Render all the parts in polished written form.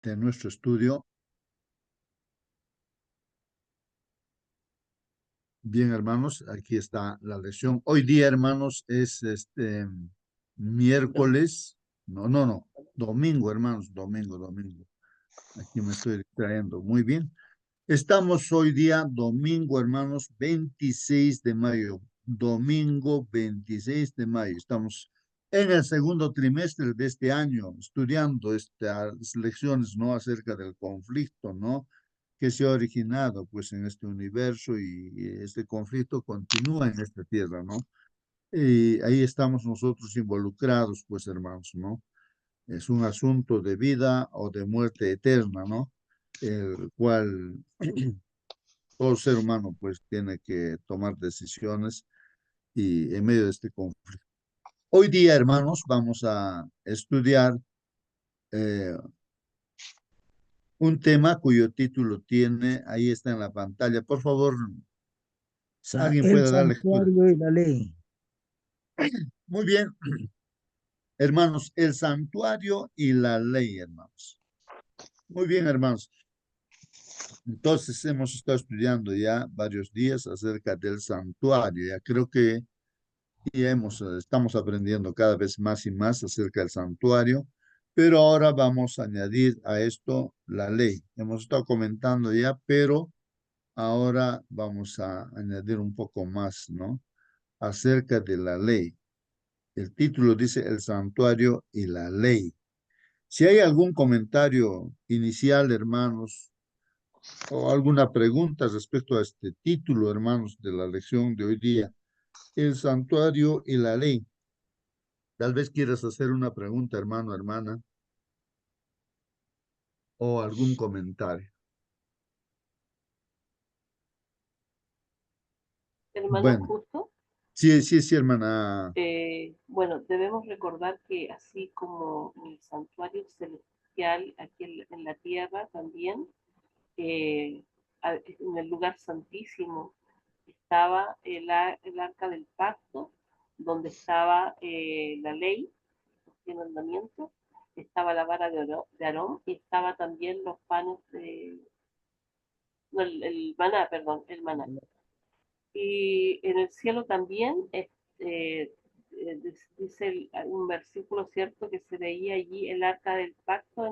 de nuestro estudio. Bien, hermanos, aquí está la lección. Hoy día, hermanos, es miércoles. No, domingo, hermanos, domingo. Aquí me estoy distrayendo. Muy bien. Estamos hoy día, domingo, hermanos, 26 de mayo. Domingo 26 de mayo. Estamos en el segundo trimestre de este año, estudiando estas lecciones, ¿no? Acerca del conflicto, ¿no? Que se ha originado, pues, en este universo y este conflicto continúa en esta tierra, ¿no? Y ahí estamos nosotros involucrados, pues, hermanos, ¿no? Es un asunto de vida o de muerte eterna, ¿no? El cual todo ser humano pues tiene que tomar decisiones y en medio de este conflicto. Hoy día, hermanos, vamos a estudiar eh, un tema cuyo título tiene, ahí está en la pantalla. Por favor, alguien El puede dar lectura. santuario y la ley. Muy bien, hermanos, el santuario y la ley, hermanos. Muy bien, hermanos. Entonces hemos estado estudiando ya varios días acerca del santuario. Ya creo que estamos aprendiendo cada vez más y más acerca del santuario, pero ahora vamos a añadir a esto la ley. Hemos estado comentando ya, pero ahora vamos a añadir un poco más, ¿no? Acerca de la ley. El título dice el santuario y la ley. Si hay algún comentario inicial, hermanos, o alguna pregunta respecto a este título, hermanos, de la lección de hoy día, el santuario y la ley. Tal vez quieras hacer una pregunta, hermano, hermana, o algún comentario. Hermano Bueno, justo, sí, hermana. bueno, debemos recordar que así como el santuario celestial aquí en la tierra también, en el lugar santísimo estaba el arca del pacto, donde estaba la ley, los 100 mandamientos, estaba la vara de Aarón y estaba también los panes de, no, el maná, perdón, el maná. Y en el cielo también dice un versículo cierto que se veía allí el arca del pacto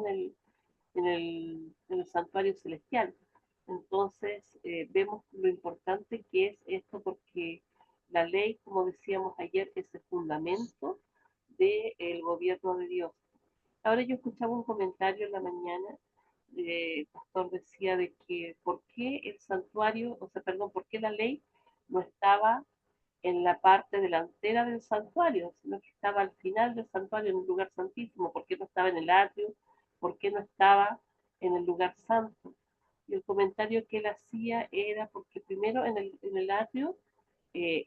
en el santuario celestial. Entonces vemos lo importante que es esto porque la ley, como decíamos ayer, es el fundamento del gobierno de Dios. Ahora yo escuchaba un comentario en la mañana, el pastor decía de que por qué el santuario, o sea, perdón, por qué la ley no estaba en la parte delantera del santuario, sino que estaba al final del santuario en un lugar santísimo, por qué no estaba en el atrio, por qué no estaba en el lugar santo. Y el comentario que él hacía era porque primero en el atrio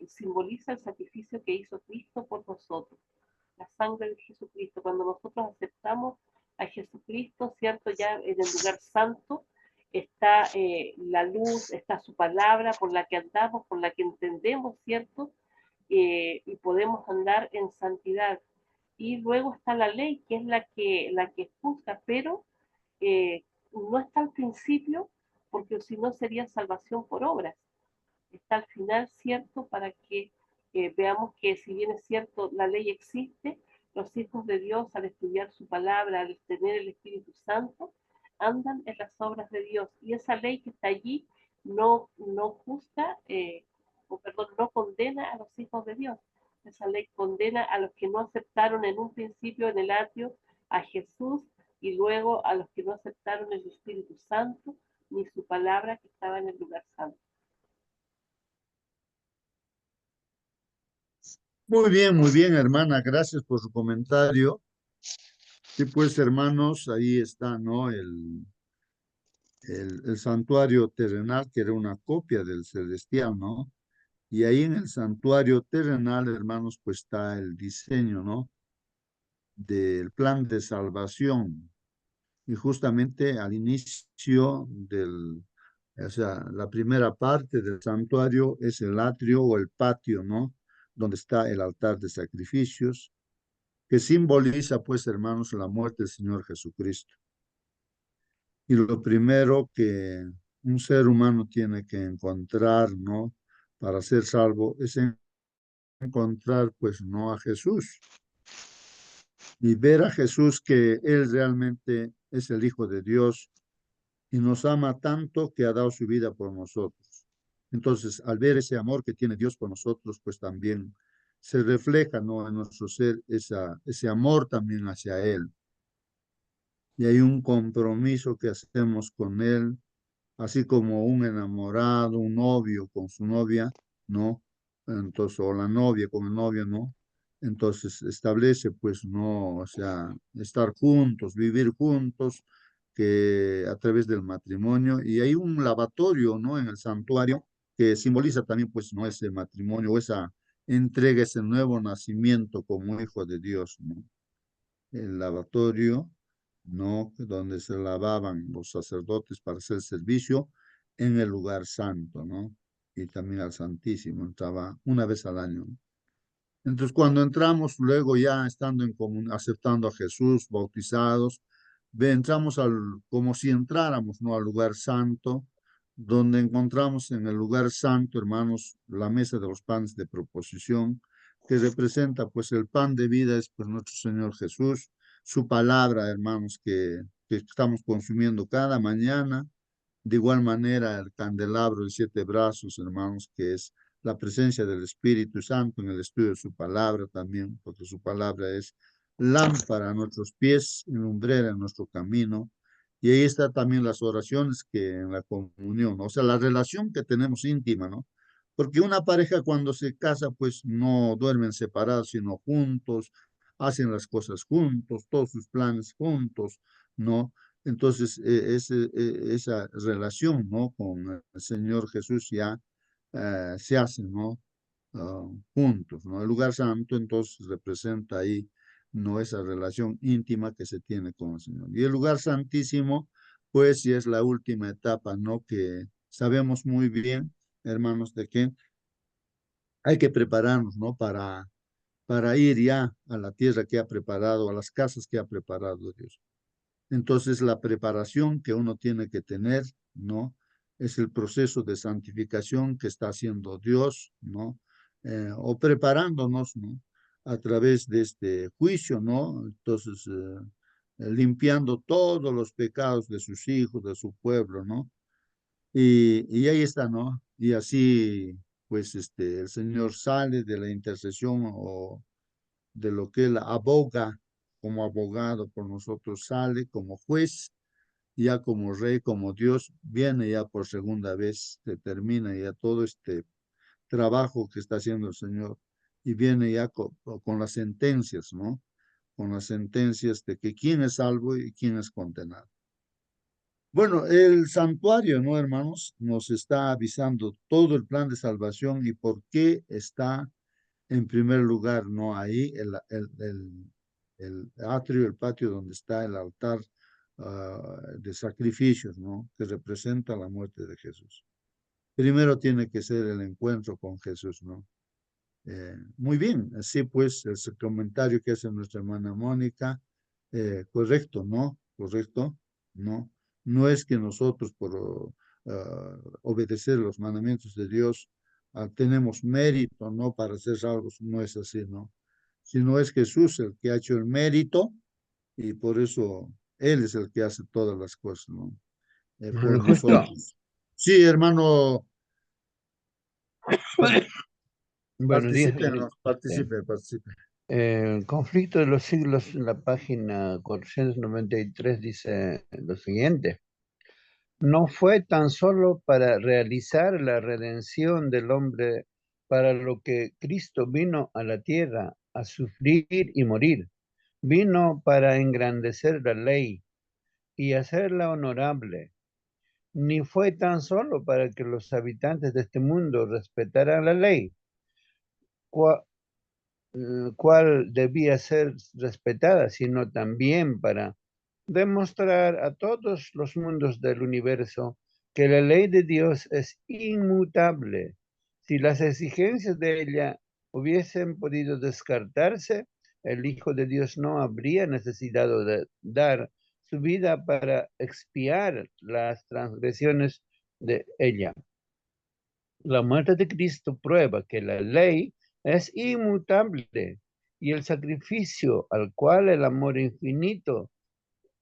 simboliza el sacrificio que hizo Cristo por nosotros, la sangre de Jesucristo. Cuando nosotros aceptamos a Jesucristo, ¿cierto? Ya en el lugar santo está la luz, está su palabra por la que andamos, por la que entendemos, ¿cierto? Y podemos andar en santidad. Y luego está la ley, que es la que juzga, pero no está al principio, porque si no sería salvación por obras. Está al final, ¿cierto? Para que veamos que si bien es cierto, la ley existe, los hijos de Dios al estudiar su palabra, al tener el Espíritu Santo, andan en las obras de Dios. Y esa ley que está allí no juzga, o perdón, no condena a los hijos de Dios. Esa ley condena a los que no aceptaron en un principio en el atrio a Jesús y luego a los que no aceptaron el Espíritu Santo ni su palabra que estaba en el lugar santo. Muy bien, hermana. Gracias por su comentario. Sí, pues, hermanos, ahí está, ¿no? El santuario terrenal, que era una copia del celestial, ¿no? Y ahí en el santuario terrenal, hermanos, pues está el diseño, ¿no? Del plan de salvación. Y justamente al inicio o sea, la primera parte del santuario es el atrio o el patio, ¿no? Donde está el altar de sacrificios, que simboliza, pues, hermanos, la muerte del Señor Jesucristo. Y lo primero que un ser humano tiene que encontrar, ¿no? Para ser salvo es encontrar, pues, no a Jesús y ver a Jesús que Él realmente es el Hijo de Dios y nos ama tanto que ha dado su vida por nosotros. Entonces, al ver ese amor que tiene Dios por nosotros, pues también se refleja, ¿no? En nuestro ser ese amor también hacia Él. Y hay un compromiso que hacemos con Él, así como un enamorado, un novio con su novia, ¿no? Entonces, o la novia con el novio, ¿no? Entonces establece, pues, no, o sea, estar juntos, vivir juntos, que a través del matrimonio, y hay un lavatorio, ¿no? En el santuario, que simboliza también, pues, ¿no? Ese matrimonio, esa entrega, ese nuevo nacimiento como hijo de Dios, ¿no? El lavatorio, ¿no? Donde se lavaban los sacerdotes para hacer servicio en el lugar santo, ¿no? Y también al Santísimo, entraba una vez al año, ¿no? Entonces, cuando entramos, luego ya estando en común, aceptando a Jesús, bautizados, entramos como si entráramos, ¿no? Al lugar santo, donde encontramos en el lugar santo, hermanos, la mesa de los panes de proposición, que representa, pues, el pan de vida, es, pues, nuestro Señor Jesús, su palabra, hermanos, que estamos consumiendo cada mañana. De igual manera, el candelabro de 7 brazos, hermanos, que es la presencia del Espíritu Santo en el estudio de su palabra también, porque su palabra es lámpara a nuestros pies y lumbrera en nuestro camino. Y ahí está también las oraciones que en la comunión, ¿no? O sea, la relación que tenemos íntima, ¿no? Porque una pareja cuando se casa, pues no duermen separados, sino juntos, hacen las cosas juntos, todos sus planes juntos, ¿no? Entonces, esa relación, ¿no? Con el Señor Jesús ya se hace, ¿no? Juntos, ¿no? El lugar santo entonces representa ahí, ¿no? Esa relación íntima que se tiene con el Señor. Y el lugar santísimo, pues, sí es la última etapa, ¿no? Que sabemos muy bien, hermanos, de que hay que prepararnos, ¿no? Para ir ya a la tierra que ha preparado, a las casas que ha preparado Dios. Entonces, la preparación que uno tiene que tener, ¿no? Es el proceso de santificación que está haciendo Dios, ¿no? O preparándonos, ¿no? A través de este juicio, ¿no? Entonces, limpiando todos los pecados de sus hijos, de su pueblo, ¿no? Y ahí está, ¿no? Y así, pues, el Señor sale de la intercesión o de lo que Él aboga como abogado por nosotros, sale como juez, ya como rey, como Dios, viene ya por segunda vez, se termina ya todo este trabajo que está haciendo el Señor y viene ya con las sentencias, ¿no? Con las sentencias de que quién es salvo y quién es condenado. Bueno, el santuario, ¿no, hermanos? Nos está avisando todo el plan de salvación y por qué está en primer lugar, ¿no? Ahí el atrio, el patio donde está el altar de sacrificios, ¿no? Que representa la muerte de Jesús. Primero tiene que ser el encuentro con Jesús, ¿no? Muy bien, así pues, ese comentario que hace nuestra hermana Mónica, correcto, ¿no? Correcto, ¿no? No es que nosotros por obedecer los mandamientos de Dios tenemos mérito, ¿no? Para ser salvos, no es así, ¿no? Sino es Jesús el que ha hecho el mérito y por eso Él es el que hace todas las cosas, ¿no? Por Justo, nosotros. Sí, hermano, buenos días. participe, hermano, participe, participe. El conflicto de los siglos, en la página 493 dice lo siguiente: no fue tan solo para realizar la redención del hombre para lo que Cristo vino a la tierra a sufrir y morir, vino para engrandecer la ley y hacerla honorable, ni fue tan solo para que los habitantes de este mundo respetaran la ley, cual debía ser respetada, sino también para demostrar a todos los mundos del universo que la ley de Dios es inmutable. Si las exigencias de ella hubiesen podido descartarse, el Hijo de Dios no habría necesitado de dar su vida para expiar las transgresiones de ella. La muerte de Cristo prueba que la ley es inmutable y el sacrificio al cual el amor infinito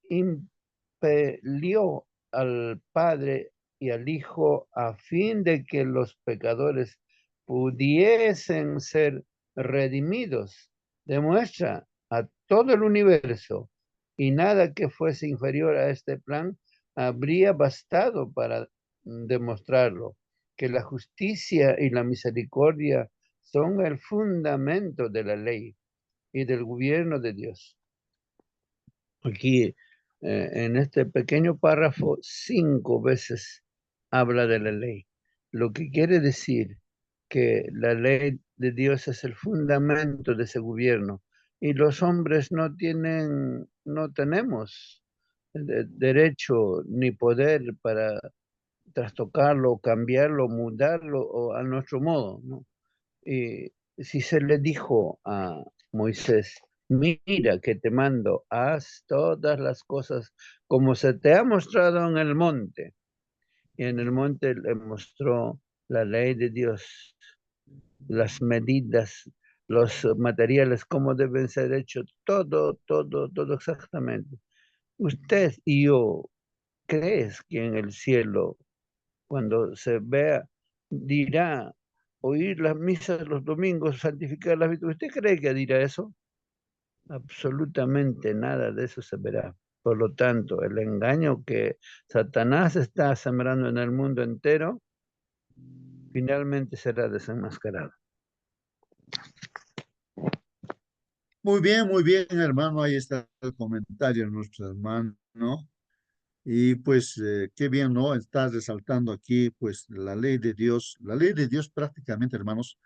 impelió al Padre y al Hijo a fin de que los pecadores pudiesen ser redimidos, demuestra a todo el universo y nada que fuese inferior a este plan habría bastado para demostrarlo, que la justicia y la misericordia son el fundamento de la ley y del gobierno de Dios. Aquí, en este pequeño párrafo, 5 veces habla de la ley, lo que quiere decir que la ley de Dios es el fundamento de ese gobierno y los hombres no tenemos derecho ni poder para trastocarlo, cambiarlo, mudarlo o a nuestro modo, ¿no? Y si se le dijo a Moisés, mira que te mando, haz todas las cosas como se te ha mostrado en el monte. Y en el monte le mostró la ley de Dios, las medidas, los materiales, cómo deben ser hechos, todo exactamente. Usted y yo, ¿crees que en el cielo, cuando se vea, dirá, oír las misas los domingos, santificar las virtudes? ¿Usted cree que dirá eso? Absolutamente nada de eso se verá. Por lo tanto, el engaño que Satanás está sembrando en el mundo entero, finalmente será desenmascarado. Muy bien, hermano. Ahí está el comentario de nuestro hermano, ¿no? Y pues qué bien, ¿no? Está resaltando aquí, pues, la ley de Dios. La ley de Dios prácticamente, hermanos,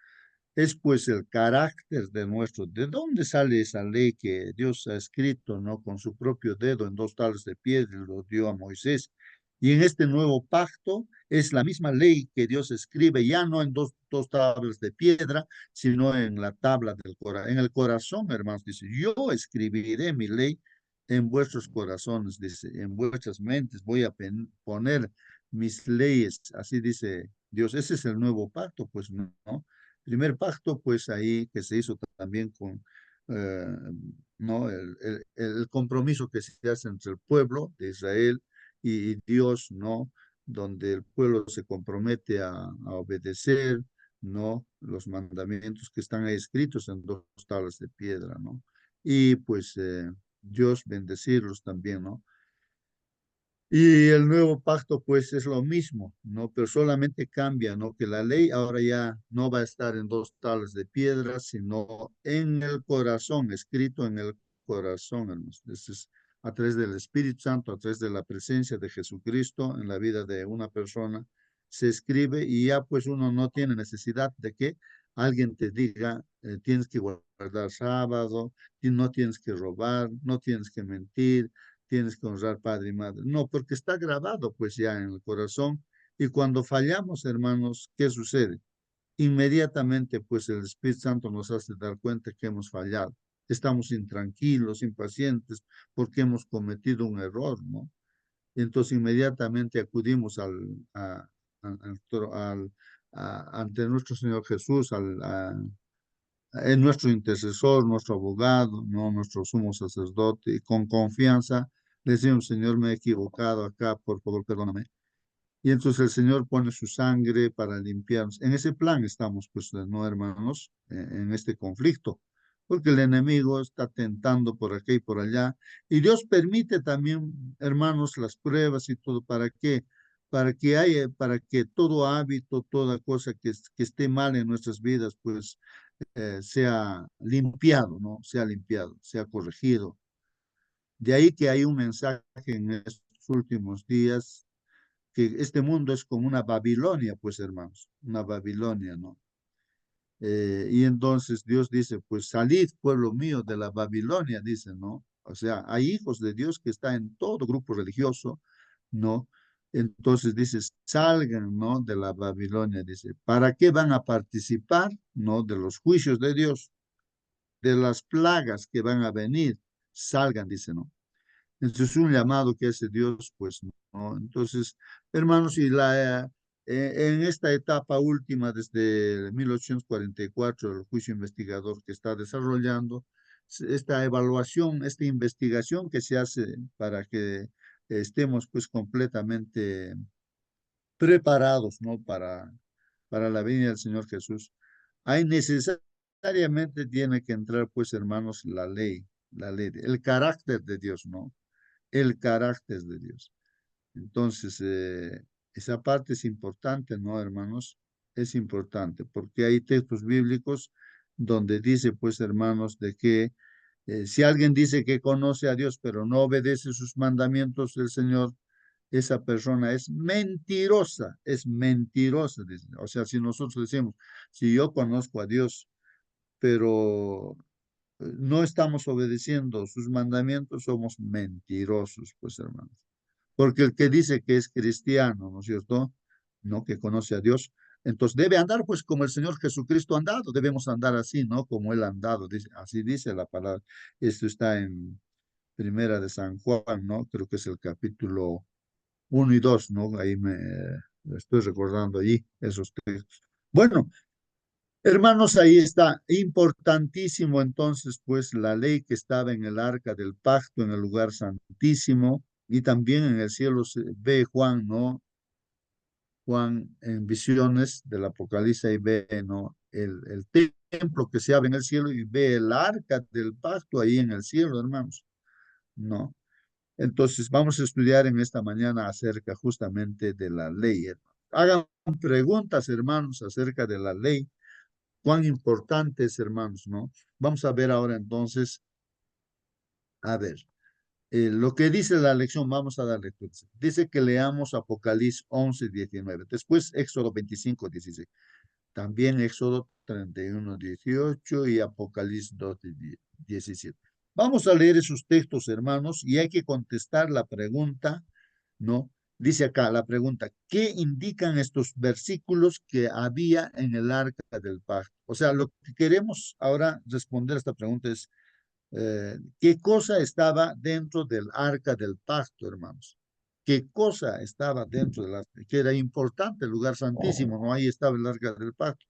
es pues el carácter de nuestro. ¿De dónde sale esa ley que Dios ha escrito, ¿no? Con su propio dedo en 2 tablas de piedra y lo dio a Moisés? Y en este nuevo pacto es la misma ley que Dios escribe, ya no en dos tablas de piedra, sino en la tabla del corazón, en el corazón, hermanos. Dice, yo escribiré mi ley en vuestros corazones, dice, en vuestras mentes voy a poner mis leyes, así dice Dios. Ese es el nuevo pacto, pues, ¿no? Primer pacto, pues ahí que se hizo también con ¿no? el compromiso que se hace entre el pueblo de Israel y Dios, ¿no? Donde el pueblo se compromete a obedecer, ¿no? Los mandamientos que están ahí escritos en 2 tablas de piedra, ¿no? Y pues Dios bendecirlos también, ¿no? Y el nuevo pacto, pues, es lo mismo, ¿no? Pero solamente cambia, ¿no? Que la ley ahora ya no va a estar en 2 tablas de piedra, sino en el corazón, escrito en el corazón, hermanos. Es a través del Espíritu Santo, a través de la presencia de Jesucristo en la vida de una persona, se escribe y ya, pues, uno no tiene necesidad de que alguien te diga, tienes que guardar sábado, no tienes que robar, no tienes que mentir, tienes que honrar padre y madre. No, porque está grabado pues ya en el corazón. Y cuando fallamos, hermanos, ¿qué sucede? Inmediatamente pues el Espíritu Santo nos hace dar cuenta que hemos fallado. Estamos intranquilos, impacientes, porque hemos cometido un error, ¿no? Y entonces inmediatamente acudimos ante nuestro Señor Jesús, es nuestro intercesor, nuestro abogado, ¿no? Nuestro sumo sacerdote, y con confianza le decimos, Señor, me he equivocado acá, por favor, perdóname. Y entonces el Señor pone su sangre para limpiarnos. En ese plan estamos, pues, no, hermanos, en este conflicto, porque el enemigo está tentando por aquí y por allá. Y Dios permite también, hermanos, las pruebas y todo. ¿Para qué? Para que todo hábito, toda cosa que esté mal en nuestras vidas, pues, sea limpiado, ¿no? Sea limpiado, sea corregido. De ahí que hay un mensaje en estos últimos días, que este mundo es como una Babilonia, pues hermanos, una Babilonia, ¿no? Y entonces Dios dice, pues salid, pueblo mío, de la Babilonia, dice, ¿no? O sea, hay hijos de Dios que están en todo grupo religioso, ¿no? Entonces dice, salgan, ¿no? De la Babilonia, dice, ¿para qué van a participar, ¿no? De los juicios de Dios, de las plagas que van a venir? Salgan, dice, ¿no? Entonces, un llamado que hace Dios, pues, ¿no? Entonces, hermanos, y en esta etapa última, desde 1844, el juicio investigador que está desarrollando, esta evaluación, esta investigación que se hace para que estemos, pues, completamente preparados, ¿no? Para la venida del Señor Jesús. Hay necesariamente tiene que entrar, pues, hermanos, la ley, el carácter de Dios, ¿no? El carácter de Dios. Entonces, esa parte es importante, ¿no, hermanos? Es importante porque hay textos bíblicos donde dice, pues, hermanos, de que si alguien dice que conoce a Dios, pero no obedece sus mandamientos del Señor, esa persona es mentirosa. Dice. O sea, si nosotros decimos, si yo conozco a Dios, pero no estamos obedeciendo sus mandamientos, somos mentirosos, pues, hermanos. Porque el que dice que es cristiano, ¿no es cierto? No, que conoce a Dios, entonces debe andar pues como el Señor Jesucristo ha andado, debemos andar así, ¿no? Como Él ha andado, así dice la palabra. Esto está en Primera de San Juan, ¿no? Creo que es el capítulo 1 y 2, ¿no? Ahí me estoy recordando allí esos textos. Bueno, hermanos, ahí está. Importantísimo entonces, pues, la ley que estaba en el arca del pacto, en el lugar santísimo, y también en el cielo se ve Juan, ¿no? Juan en visiones del Apocalipsis y ve, ¿no? El templo que se abre en el cielo y ve el arca del pacto ahí en el cielo, hermanos, ¿no? Entonces, vamos a estudiar en esta mañana acerca justamente de la ley, hermanos. Hagan preguntas, hermanos, acerca de la ley cuán importante es, hermanos, ¿no? Vamos a ver ahora entonces, a ver, lo que dice la lección, vamos a darle lectura. Dice que leamos Apocalipsis 11:19, después Éxodo 25:16, también Éxodo 31:18 y Apocalipsis 12:17. Vamos a leer esos textos, hermanos, y hay que contestar la pregunta, ¿no? Dice acá la pregunta, ¿qué indican estos versículos que había en el arca del pacto? O sea, lo que queremos ahora responder a esta pregunta es, ¿qué cosa estaba dentro del arca del pacto, hermanos? ¿Qué cosa estaba dentro del arca? Que era importante, el lugar santísimo, ¿no? Ahí estaba el arca del pacto.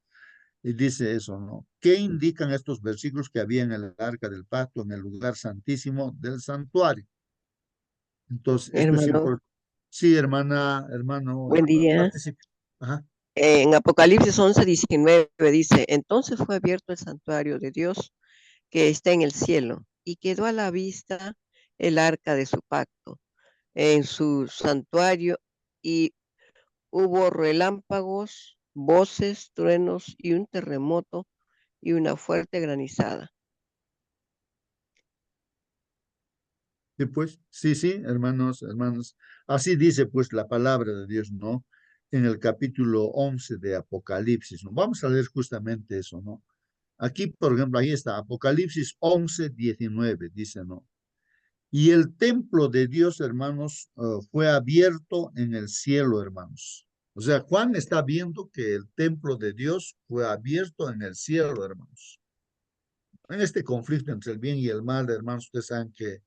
Y dice eso, ¿no? ¿Qué indican estos versículos que había en el arca del pacto, en el lugar santísimo del santuario? Entonces, esto es Hermano, importante. Sí, hermana, hermano, buen día. participe. Ajá. En Apocalipsis 11:19 dice, entonces fue abierto el santuario de Dios que está en el cielo y quedó a la vista el arca de su pacto en su santuario y hubo relámpagos, voces, truenos y un terremoto y una fuerte granizada. Sí, pues, sí, sí, hermanos, hermanos. Así dice, pues, la palabra de Dios, ¿no? En el capítulo 11 de Apocalipsis, ¿no? Vamos a leer justamente eso, ¿no? Aquí, por ejemplo, ahí está, Apocalipsis 11:19, dice, ¿no? Y el templo de Dios, hermanos, fue abierto en el cielo, hermanos. O sea, Juan está viendo que el templo de Dios fue abierto en el cielo, hermanos. En este conflicto entre el bien y el mal, hermanos, ustedes saben que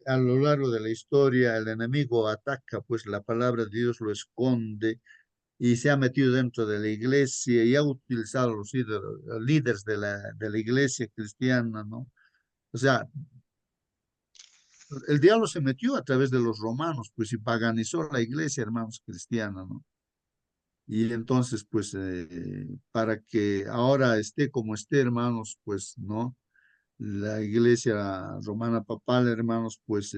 a lo largo de la historia el enemigo ataca, pues la palabra de Dios lo esconde y se ha metido dentro de la iglesia y ha utilizado a los líderes de la iglesia cristiana, ¿no? O sea, el diablo se metió a través de los romanos, pues y paganizó la iglesia, hermanos, cristiana, ¿no? Y entonces, pues, para que ahora esté como esté, hermanos, pues, ¿no? La iglesia romana papal, hermanos, pues,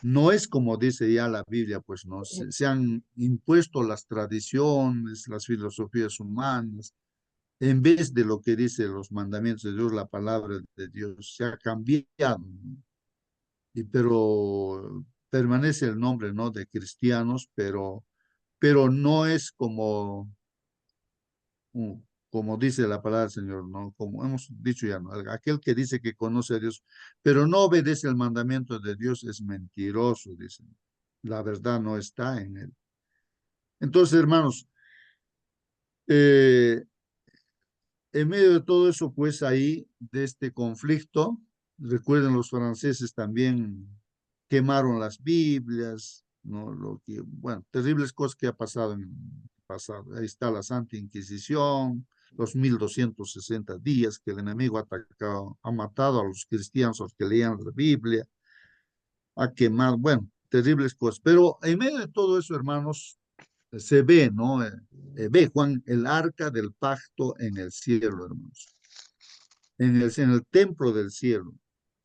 no es como dice ya la Biblia, pues, ¿no? Se han impuesto las tradiciones, las filosofías humanas, en vez de lo que dice los mandamientos de Dios, la palabra de Dios, se ha cambiado, ¿no? Pero permanece el nombre, ¿no? De cristianos, pero no es como, como dice la palabra del Señor, ¿no? Como hemos dicho ya, ¿no? Aquel que dice que conoce a Dios, pero no obedece el mandamiento de Dios es mentiroso, dicen. La verdad no está en él. Entonces, hermanos, eh, en medio de todo eso, pues ahí, de este conflicto, Recuerden, los franceses también quemaron las Biblias, ¿no? Lo que, bueno, terribles cosas que ha pasado en el pasado. Ahí está la Santa Inquisición, los 1260 días que el enemigo ha atacado, ha matado a los cristianos, a los que leían la Biblia, ha quemado, bueno, terribles cosas. Pero en medio de todo eso, hermanos, se ve, ¿no? Ve Juan el arca del pacto en el cielo, hermanos, en el templo del cielo.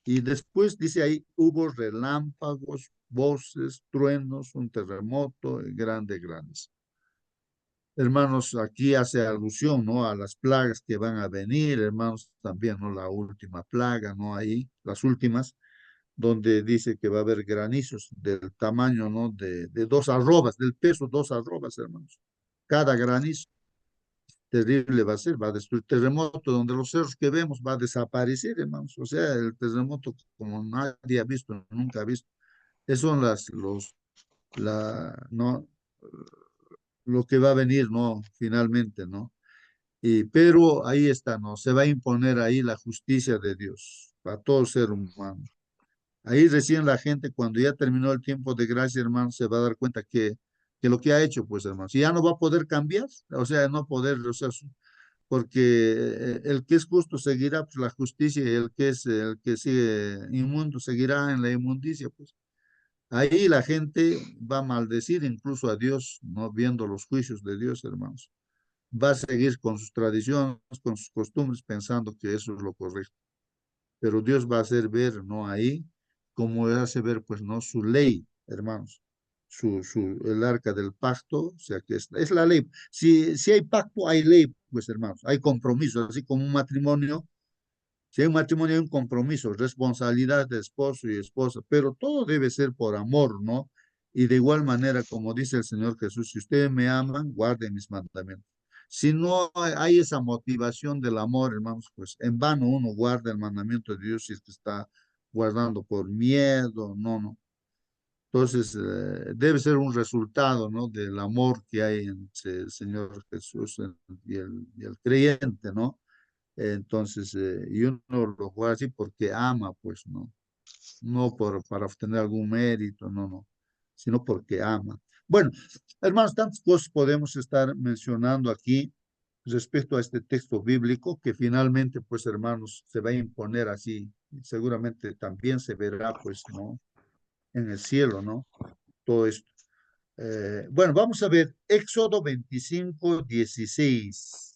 Y después dice ahí, hubo relámpagos, voces, truenos, un terremoto, grandes. Hermanos, aquí hace alusión, ¿no? A las plagas que van a venir, hermanos, también, ¿no? La última plaga, ¿no? Ahí, las últimas, donde dice que va a haber granizos del tamaño, ¿no? De 2 arrobas, del peso 2 arrobas, hermanos. Cada granizo terrible va a ser, va a destruir terremoto, donde los cerros que vemos va a desaparecer, hermanos. O sea, el terremoto como nadie ha visto, nunca ha visto. Esos son no, lo que va a venir, ¿no? Finalmente, ¿no? Pero ahí está, ¿no? Se va a imponer ahí la justicia de Dios para todo ser humano. Ahí recién la gente, cuando ya terminó el tiempo de gracia, hermano, se va a dar cuenta que lo que ha hecho, pues, hermano, si ya no va a poder cambiar, o sea, no poder, o sea, porque el que es justo seguirá pues, la justicia y el que sigue inmundo seguirá en la inmundicia, pues. Ahí la gente va a maldecir incluso a Dios, no viendo los juicios de Dios, hermanos. Va a seguir con sus tradiciones, con sus costumbres, pensando que eso es lo correcto. Pero Dios va a hacer ver, ¿no? Ahí, como hace ver, pues, ¿no? Su ley, hermanos. El arca del pacto, o sea, que es la ley. Si hay pacto, hay ley, pues, hermanos. Hay compromiso, así como un matrimonio. Si hay un matrimonio, hay un compromiso, responsabilidad de esposo y esposa, pero todo debe ser por amor, ¿no? Y de igual manera, como dice el Señor Jesús, si ustedes me aman, guarden mis mandamientos. Si no hay esa motivación del amor, hermanos, pues en vano uno guarda el mandamiento de Dios si es que está guardando por miedo, no. Entonces, debe ser un resultado, ¿no? Del amor que hay entre el Señor Jesús y el creyente, ¿no? Entonces, y uno lo juega así porque ama, pues, ¿no? No para obtener algún mérito, no, sino porque ama. Bueno, hermanos, tantas cosas podemos estar mencionando aquí respecto a este texto bíblico que finalmente, pues, hermanos, se va a imponer así. Seguramente también se verá, pues, ¿no? En el cielo, ¿no? Todo esto. Bueno, vamos a ver Éxodo 25:16.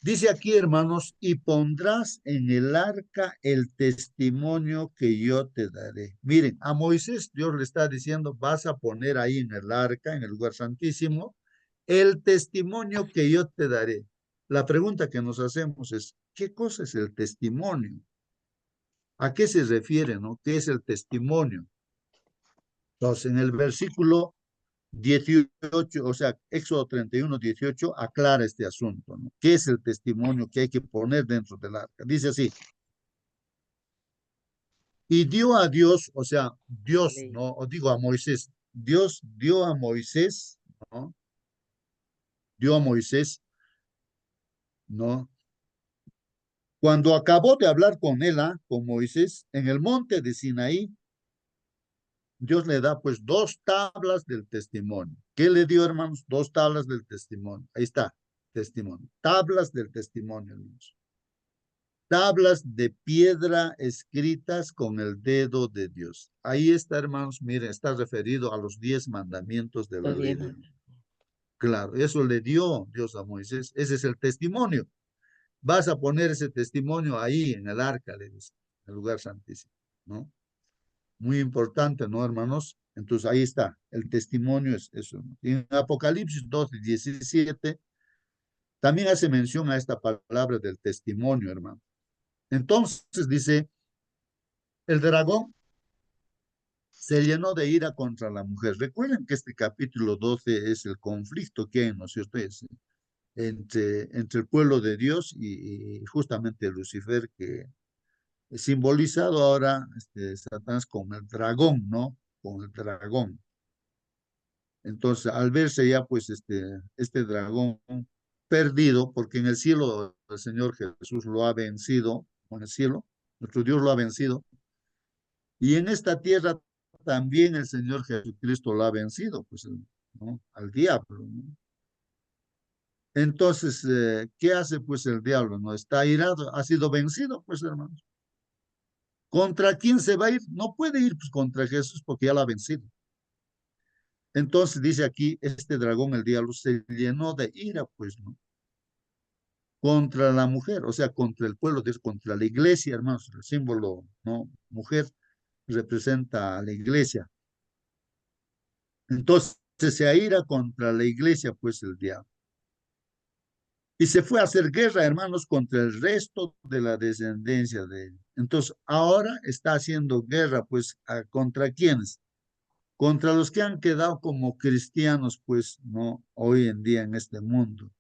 Dice aquí, hermanos, y pondrás en el arca el testimonio que yo te daré. Miren, a Moisés Dios le está diciendo, vas a poner ahí en el arca, en el lugar santísimo, el testimonio que yo te daré. La pregunta que nos hacemos es, ¿qué cosa es el testimonio? ¿A qué se refiere, no? ¿Qué es el testimonio? Entonces, en el versículo 18, o sea, Éxodo 31:18 aclara este asunto, ¿no? ¿Qué es el testimonio que hay que poner dentro del arca? Dice así, y dio a Dios, o sea, Dios, Ley. ¿no? O digo a Moisés, Dios dio a Moisés, ¿no? Dio a Moisés, ¿no? Cuando acabó de hablar con él, con Moisés, en el monte de Sinaí, Dios le da pues 2 tablas del testimonio. ¿Qué le dio, hermanos? 2 tablas del testimonio. Ahí está, testimonio. Tablas del testimonio, hermanos. Tablas de piedra escritas con el dedo de Dios. Ahí está, hermanos, miren, está referido a los 10 mandamientos de la Los ley 10 de Dios. mandamientos. Claro, eso le dio Dios a Moisés. Ese es el testimonio. Vas a poner ese testimonio ahí en el arca, le dice, en el lugar santísimo, ¿no? Muy importante, ¿no, hermanos? Entonces ahí está, el testimonio es eso. Y en Apocalipsis 12:17 también hace mención a esta palabra del testimonio, hermano. Entonces dice, el dragón se llenó de ira contra la mujer. Recuerden que este capítulo 12 es el conflicto que hay, ¿no es cierto? Es entre el pueblo de Dios y justamente Lucifer, que es simbolizado ahora Satanás con el dragón, ¿no? Con el dragón. Entonces, al verse ya, pues, este dragón perdido, porque en el cielo el Señor Jesús lo ha vencido, en el cielo, Nuestro Dios lo ha vencido. Y en esta tierra también el Señor Jesucristo lo ha vencido, pues, ¿no? Al diablo, ¿no? Entonces, ¿qué hace pues el diablo? No está airado, ha sido vencido, pues hermanos. ¿Contra quién se va a ir? No puede ir pues, contra Jesús porque ya lo ha vencido. Entonces dice aquí, este dragón, el diablo, se llenó de ira, pues, ¿no? Contra la mujer, o sea, contra el pueblo, contra la iglesia, hermanos. El símbolo, ¿no? Mujer representa a la iglesia. Entonces se aira contra la iglesia, pues el diablo. Y se fue a hacer guerra, hermanos, contra el resto de la descendencia de él. Entonces, ahora está haciendo guerra, pues, ¿contra quiénes? Contra los que han quedado como cristianos, pues, ¿no? Hoy en día en este mundo,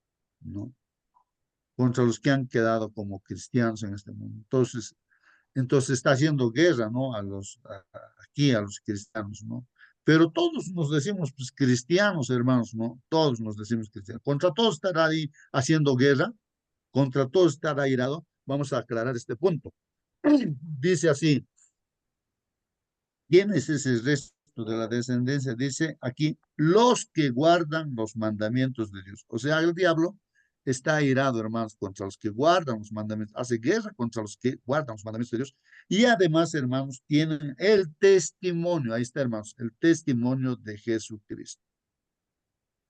¿no? Contra los que han quedado como cristianos en este mundo. Entonces está haciendo guerra, ¿no? Aquí a los cristianos, ¿no? Pero todos nos decimos, pues, cristianos, hermanos, ¿no? Todos nos decimos cristianos. Contra todos estará ahí haciendo guerra, contra todos estará airado. Vamos a aclarar este punto. Dice así, ¿quién es ese resto de la descendencia? Dice aquí, los que guardan los mandamientos de Dios. O sea, el diablo está airado, hermanos, contra los que guardan los mandamientos, hace guerra contra los que guardan los mandamientos de Dios. Y además, hermanos, tienen el testimonio, ahí está, hermanos, el testimonio de Jesucristo.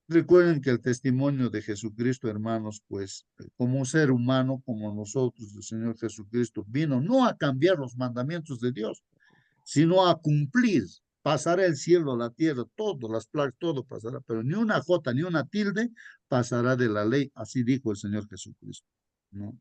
Recuerden que el testimonio de Jesucristo, hermanos, pues como un ser humano, como nosotros, el Señor Jesucristo vino no a cambiar los mandamientos de Dios, sino a cumplir. Pasará el cielo, la tierra, todo, las plagas, todo pasará, pero ni una jota, ni una tilde pasará de la ley, así dijo el Señor Jesucristo, ¿no?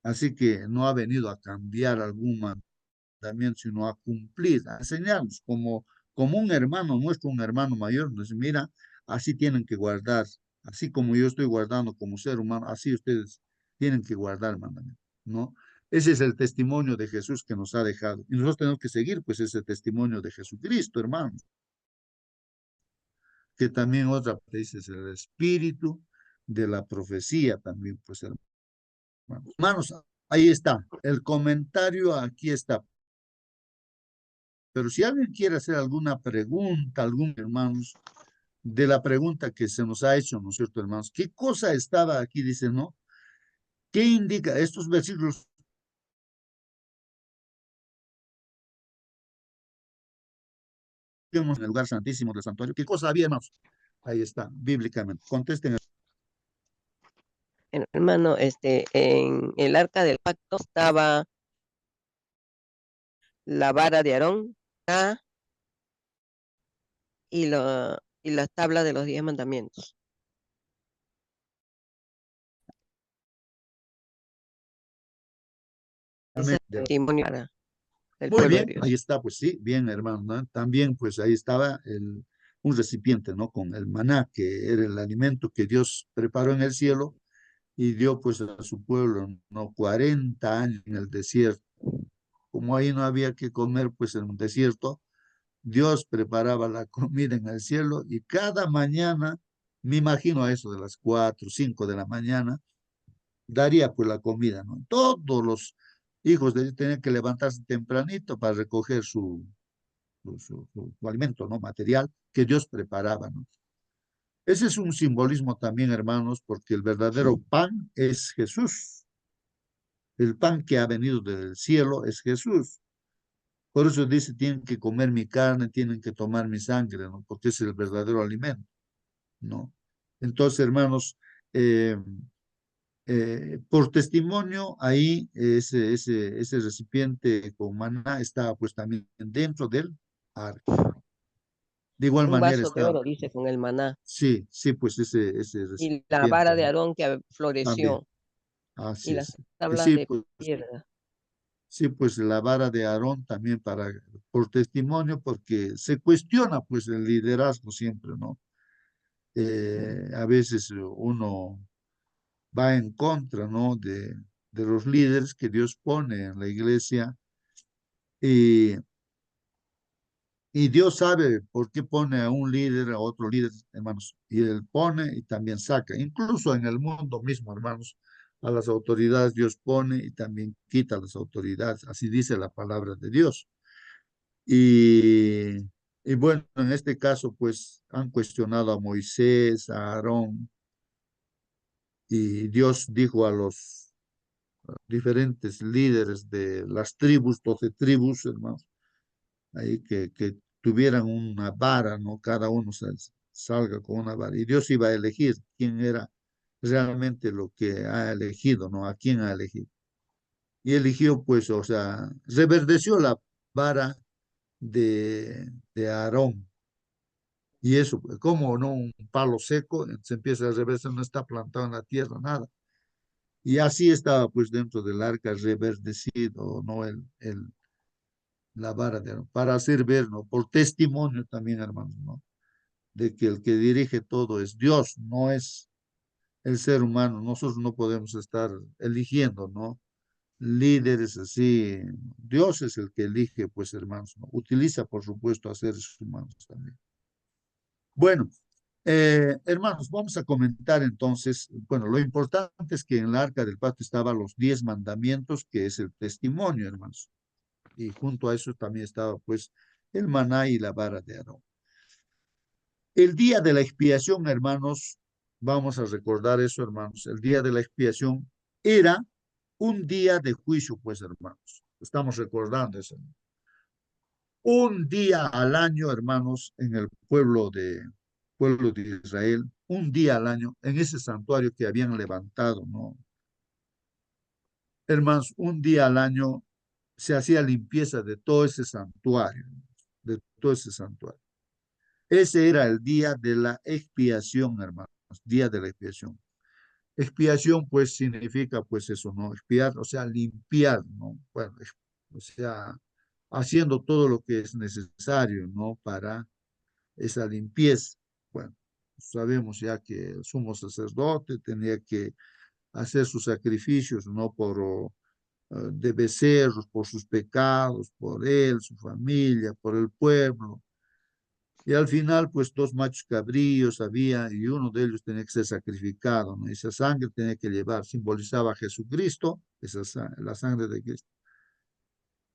Así que no ha venido a cambiar algún mandamiento, sino a cumplir, a enseñarnos como un hermano nuestro, un hermano mayor, nos dice, mira, así tienen que guardar, así como yo estoy guardando como ser humano, así ustedes tienen que guardar el mandamiento, ¿no? Ese es el testimonio de Jesús que nos ha dejado. Y nosotros tenemos que seguir, pues, ese testimonio de Jesucristo, hermanos. Que también otra dice es el espíritu de la profecía también, pues, hermanos. Hermanos, ahí está. El comentario aquí está. Pero si alguien quiere hacer alguna pregunta, algún hermanos, de la pregunta que se nos ha hecho, ¿no es cierto, hermanos? ¿Qué cosa estaba aquí? Dice, ¿no? ¿Qué indica estos versículos? En el lugar santísimo del santuario. ¿Qué cosa había, hermanos? Ahí está, bíblicamente. Contesten. Hermano, en el arca del pacto estaba la vara de Aarón y la tabla de los 10 mandamientos. Ese es el testimonio del Muy pueblo de bien, Dios. ahí está, pues sí, bien, hermano, ¿no? También, pues ahí estaba un recipiente, ¿no? Con el maná, que era el alimento que Dios preparó en el cielo y dio, pues, a su pueblo, ¿no? 40 años en el desierto. Como ahí no había que comer, pues, en un desierto, Dios preparaba la comida en el cielo y cada mañana, me imagino a eso de las 4, 5 de la mañana, daría pues la comida, ¿no? Todos los hijos de ellos tenían que levantarse tempranito para recoger su alimento, ¿no? Material que Dios preparaba, ¿no? Ese es un simbolismo también, hermanos, porque el verdadero pan es Jesús. El pan que ha venido del cielo es Jesús. Por eso dice, tienen que comer mi carne, tienen que tomar mi sangre, ¿no? Porque es el verdadero alimento, ¿no? Entonces, hermanos, eh, por testimonio, ahí ese recipiente con maná estaba pues también dentro del arca. De igual Un manera vaso de está, oro, dice, con el maná. sí, sí, pues ese Y la vara recipiente, de ¿no? Aarón que También, floreció. así Y las es. Y tablas de piedra. sí, pues la vara de Aarón también por testimonio, porque se cuestiona pues el liderazgo siempre, ¿no? A veces uno va en contra, ¿no? De los líderes que Dios pone en la iglesia y, y Dios sabe por qué pone a un líder, a otro líder, hermanos, y él pone y también saca, incluso en el mundo mismo, hermanos, A las autoridades Dios pone y también quita a las autoridades. Así dice la palabra de Dios. Y, y bueno, en este caso, pues han cuestionado a Moisés, a Aarón, y Dios dijo a los diferentes líderes de las tribus, 12 tribus, hermanos, ahí que tuvieran una vara, ¿no? Cada uno salga con una vara. Y Dios iba a elegir quién era realmente lo que ha elegido, ¿no? A quién ha elegido. Y eligió, pues, o sea, reverdeció la vara de Aarón. Y eso, pues, como no un palo seco, se empieza a reverdecer, no está plantado en la tierra, nada. Y así estaba, pues, dentro del arca reverdecido, ¿no? La vara de Aarón, para hacer ver, ¿no? Por testimonio también, hermanos, ¿no? De que el que dirige todo es Dios, no es el ser humano. Nosotros no podemos estar eligiendo, ¿no? Líderes así. Dios es el que elige, pues, hermanos, ¿no? Utiliza, por supuesto, a seres humanos también. Bueno, hermanos, vamos a comentar entonces, bueno, lo importante es que en el arca del pacto estaban los 10 mandamientos, que es el testimonio, hermanos. Y junto a eso también estaba, pues, el maná y la vara de Aarón. El día de la expiación, hermanos, vamos a recordar eso, hermanos. El día de la expiación era un día de juicio, pues, hermanos. Estamos recordando eso. Un día al año, hermanos, en el pueblo de Israel, un día al año, en ese santuario que habían levantado, ¿no? Hermanos, un día al año se hacía limpieza de todo ese santuario, de todo ese santuario. Ese era el día de la expiación, hermanos, día de la expiación. Expiación, pues, significa, pues, eso, ¿no? Expiar, o sea, limpiar, ¿no? Bueno, o sea, haciendo todo lo que es necesario, ¿no? Para esa limpieza. Bueno, sabemos ya que el sumo sacerdote tenía que hacer sus sacrificios, ¿no? De becerros, por sus pecados, por él, su familia, por el pueblo. Y al final, pues 2 machos cabríos había y uno de ellos tenía que ser sacrificado, ¿no? Esa sangre tenía que llevar, simbolizaba a Jesucristo, la sangre de Cristo.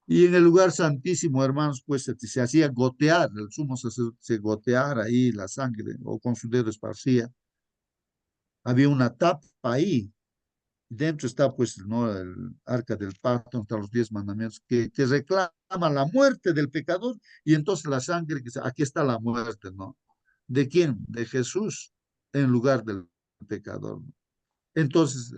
Y en el lugar santísimo, hermanos, pues se hacía gotear, el sumo sacerdote se goteara ahí la sangre o con su dedo esparcía. Había una tapa ahí. Dentro está, pues, ¿no? El arca del pacto, están los 10 mandamientos que reclama la muerte del pecador y entonces la sangre, aquí está la muerte, ¿no? ¿De quién? De Jesús en lugar del pecador, ¿no? Entonces,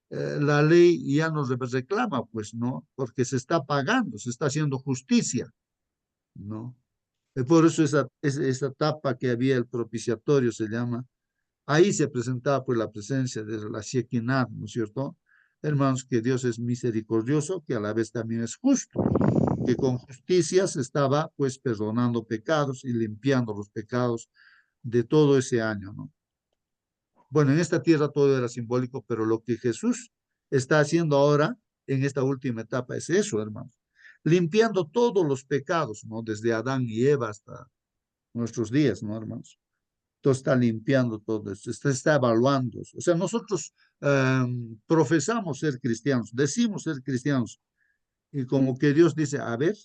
la ley ya nos reclama, pues, ¿no? Porque se está pagando, se está haciendo justicia, ¿no? Por eso esa etapa que había el propiciatorio se llama, ahí se presentaba pues la presencia de la Shekinah, ¿no es cierto? Hermanos, que Dios es misericordioso, que a la vez también es justo, que con justicia se estaba pues perdonando pecados y limpiando los pecados de todo ese año, ¿no? Bueno, en esta tierra todo era simbólico, pero lo que Jesús está haciendo ahora en esta última etapa es eso, hermanos, limpiando todos los pecados, ¿no? Desde Adán y Eva hasta nuestros días, ¿no, hermanos? Entonces está limpiando todo esto, está evaluando. O sea, nosotros profesamos ser cristianos, decimos ser cristianos, y como que Dios dice, a ver,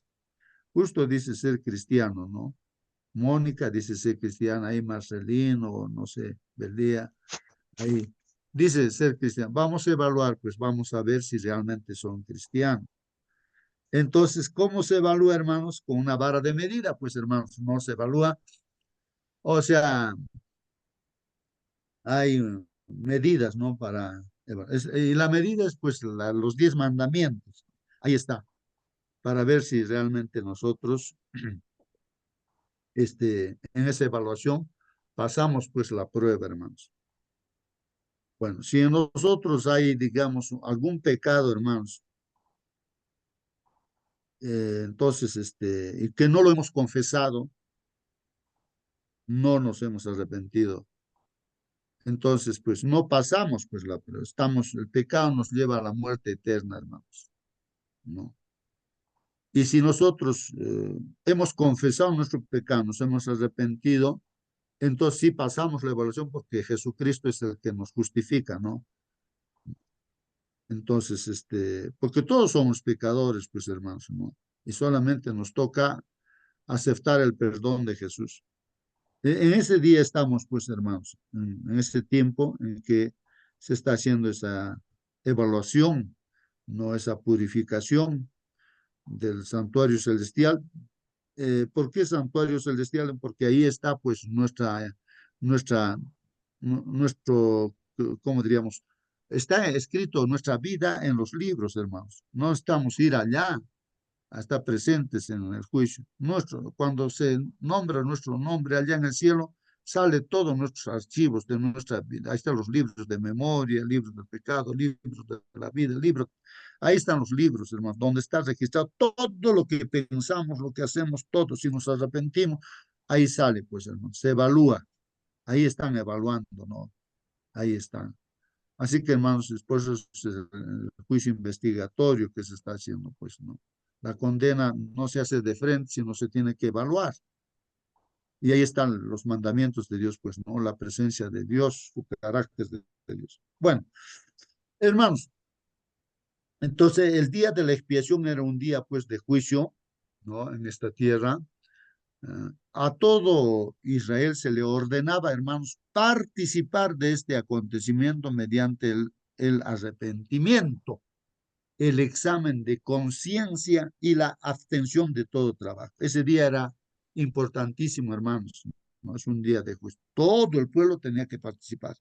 justo dice ser cristiano, ¿no? Mónica dice ser cristiana, ahí Marcelino, no sé, Belía, ahí dice ser cristiano. Vamos a evaluar, pues vamos a ver si realmente son cristianos. Entonces, ¿cómo se evalúa, hermanos? Con una vara de medida, pues, hermanos, no se evalúa. O sea, hay medidas, ¿no? Y la medida es, pues, los 10 mandamientos. Ahí está, para ver si realmente nosotros, en esa evaluación, pasamos, pues, la prueba, hermanos. Bueno, si en nosotros hay, digamos, algún pecado, hermanos, entonces, y que no lo hemos confesado, no nos hemos arrepentido. Entonces, pues no pasamos, pues el pecado nos lleva a la muerte eterna, hermanos, ¿no? Y si nosotros hemos confesado nuestro pecado, nos hemos arrepentido, entonces sí pasamos la evaluación porque Jesucristo es el que nos justifica, ¿no? Entonces, porque todos somos pecadores, pues hermanos, ¿no? Y solamente nos toca aceptar el perdón de Jesús. En ese día estamos, pues hermanos, en ese tiempo en que se está haciendo esa evaluación, no esa purificación del santuario celestial. ¿Por qué santuario celestial? Porque ahí está pues nuestra, nuestro, ¿cómo diríamos? Está escrito nuestra vida en los libros, hermanos. No estamos ir allá a estar presentes en el juicio. Cuando se nombra nuestro nombre allá en el cielo, sale todos nuestros archivos de nuestra vida. Ahí están los libros de memoria, libros del pecado, libros de la vida, libros. Ahí están los libros, hermano, donde está registrado todo lo que pensamos, lo que hacemos, todo. Si nos arrepentimos, ahí sale, pues, hermano, se evalúa. Ahí están evaluando, ¿no? Ahí están. Así que, hermanos, después es el juicio investigatorio que se está haciendo, pues, ¿no? La condena no se hace de frente, sino se tiene que evaluar. Y ahí están los mandamientos de Dios, pues, ¿no? La presencia de Dios, su carácter de Dios. Bueno, hermanos, entonces el día de la expiación era un día, pues, de juicio, ¿no? En esta tierra. A todo Israel se le ordenaba, hermanos, participar de este acontecimiento mediante el arrepentimiento, el examen de conciencia y la abstención de todo trabajo. Ese día era importantísimo, hermanos. No es un día de juicio. Todo el pueblo tenía que participar.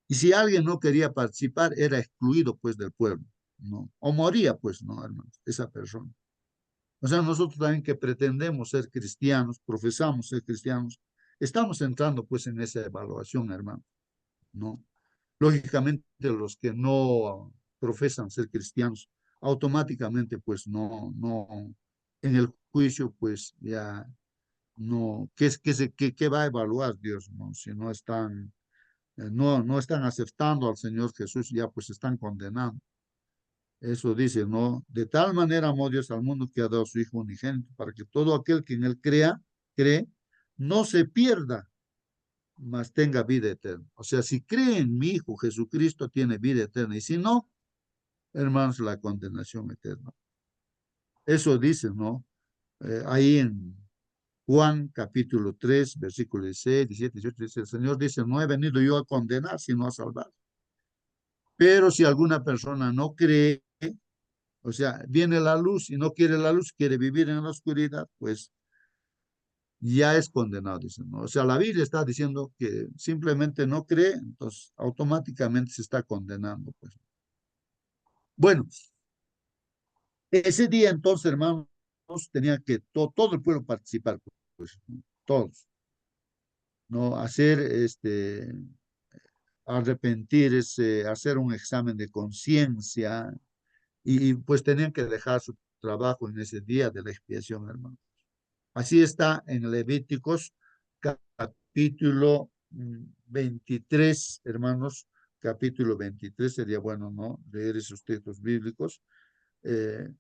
Y si alguien no quería participar, era excluido, pues, del pueblo, ¿no? O moría, pues, ¿no, hermanos? Esa persona. O sea, nosotros también que pretendemos ser cristianos, profesamos ser cristianos, estamos entrando, pues, en esa evaluación, hermano, ¿no? Lógicamente, los que no profesan ser cristianos, automáticamente, pues, en el juicio, pues, ya no, ¿qué va a evaluar Dios, no? Si no están, no están aceptando al Señor Jesús, ya pues están condenando. Eso dice, ¿no? De tal manera amó Dios al mundo que ha dado a su Hijo unigénito, para que todo aquel que en él cree, no se pierda, mas tenga vida eterna. O sea, si cree en mi Hijo Jesucristo, tiene vida eterna. Y si no, hermanos, la condenación eterna. Eso dice, ¿no? Ahí en Juan capítulo 3, versículos 16, 17, 18, dice, el Señor dice, no he venido yo a condenar, sino a salvar. Pero si alguna persona no cree, o sea, viene la luz y no quiere la luz, quiere vivir en la oscuridad, pues ya es condenado, dice, ¿no? O sea, la Biblia está diciendo que simplemente no cree, entonces automáticamente se está condenando, pues. Bueno, ese día entonces, hermanos, tenía que todo el pueblo participar, pues, ¿no? Todos, ¿no? Hacer arrepentirse, hacer un examen de conciencia y pues tenían que dejar su trabajo en ese día de la expiación, hermano. Así está en Levíticos capítulo 23, hermanos, capítulo 23, sería bueno, ¿no? Leer esos textos bíblicos.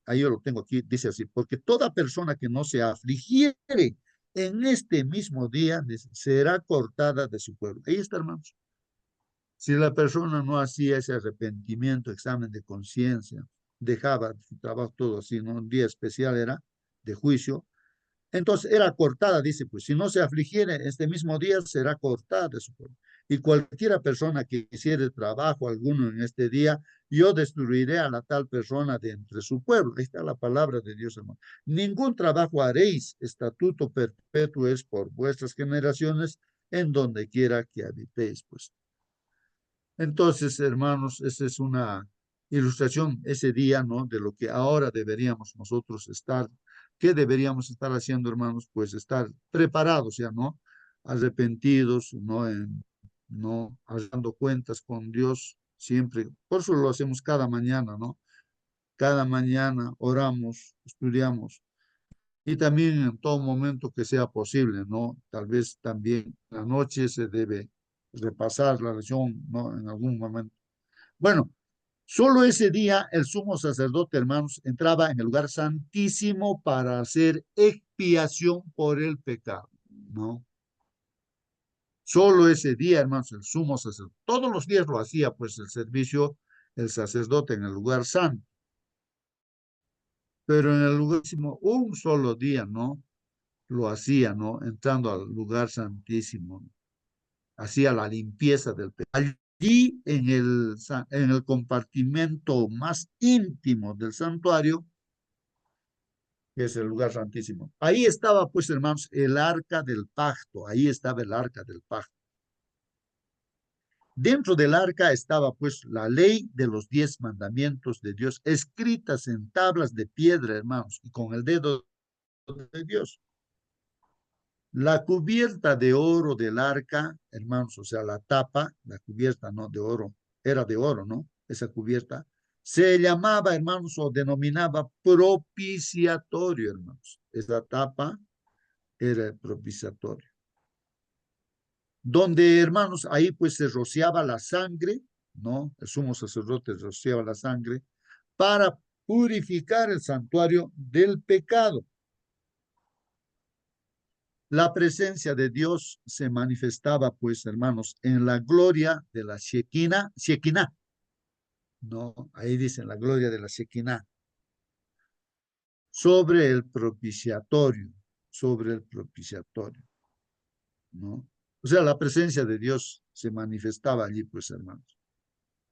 Ahí yo lo tengo aquí, dice así, porque toda persona que no se afligiere en este mismo día será cortada de su pueblo. Ahí está, hermanos. Si la persona no hacía ese arrepentimiento, examen de conciencia, dejaba su trabajo todo así, ¿no? Un día especial era de juicio, entonces era cortada, dice, pues si no se afligiere este mismo día, será cortada de su pueblo. Y cualquiera persona que hiciere trabajo alguno en este día, yo destruiré a la tal persona de entre su pueblo. Ahí está la palabra de Dios, hermano. Ningún trabajo haréis, estatuto perpetuo es por vuestras generaciones, en donde quiera que habitéis, pues. Entonces, hermanos, esa es una ilustración ese día, ¿no? De lo que ahora deberíamos nosotros estar, ¿qué deberíamos estar haciendo, hermanos? Pues estar preparados ya, ¿no? Arrepentidos, ¿no? ¿No? Dando cuentas con Dios siempre. Por eso lo hacemos cada mañana, ¿no? Cada mañana oramos, estudiamos y también en todo momento que sea posible, ¿no? Tal vez también la noche se debe repasar la lección, ¿no? En algún momento. Bueno, solo ese día el sumo sacerdote, hermanos, entraba en el lugar santísimo para hacer expiación por el pecado, ¿no? Solo ese día, hermanos, el sumo sacerdote. Todos los días lo hacía, pues, el servicio el sacerdote en el lugar santo. Pero en el lugar santísimo, un solo día, ¿no? Lo hacía, ¿no? Entrando al lugar santísimo, ¿no? Hacía la limpieza del pecado. Allí en el compartimento más íntimo del santuario, que es el lugar santísimo. Ahí estaba, pues, hermanos, el arca del pacto. Ahí estaba el arca del pacto. Dentro del arca estaba, pues, la ley de los 10 mandamientos de Dios, escritas en tablas de piedra, hermanos, y con el dedo de Dios. La cubierta de oro del arca, hermanos, o sea, la tapa, la cubierta, no de oro, era de oro, ¿no? Esa cubierta se llamaba, hermanos, o denominaba propiciatorio, hermanos. Esa tapa era el propiciatorio. Donde, hermanos, ahí pues se rociaba la sangre, ¿no? El sumo sacerdote rociaba la sangre para purificar el santuario del pecado. La presencia de Dios se manifestaba, pues, hermanos, en la gloria de la Shekinah, ¿no? Ahí dicen la gloria de la Shekinah, sobre el propiciatorio, ¿no? O sea, la presencia de Dios se manifestaba allí, pues, hermanos,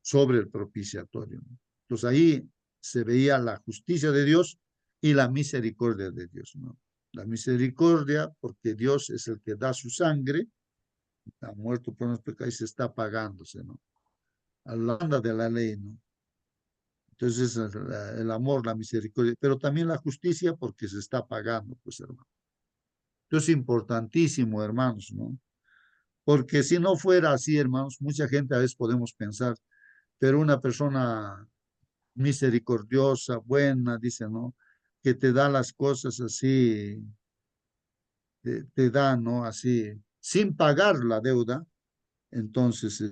sobre el propiciatorio, ¿no? Entonces ahí se veía la justicia de Dios y la misericordia de Dios, ¿no? La misericordia, porque Dios es el que da su sangre, está muerto por nuestros pecados y se está pagándose, ¿no? A la banda de la ley, ¿no? Entonces el amor, la misericordia, pero también la justicia porque se está pagando, pues, hermano. Entonces es importantísimo, hermanos, ¿no? Porque si no fuera así, hermanos, mucha gente a veces podemos pensar, pero una persona misericordiosa, buena, dice, ¿no? Que te da las cosas así, te da, ¿no? Así, sin pagar la deuda, entonces,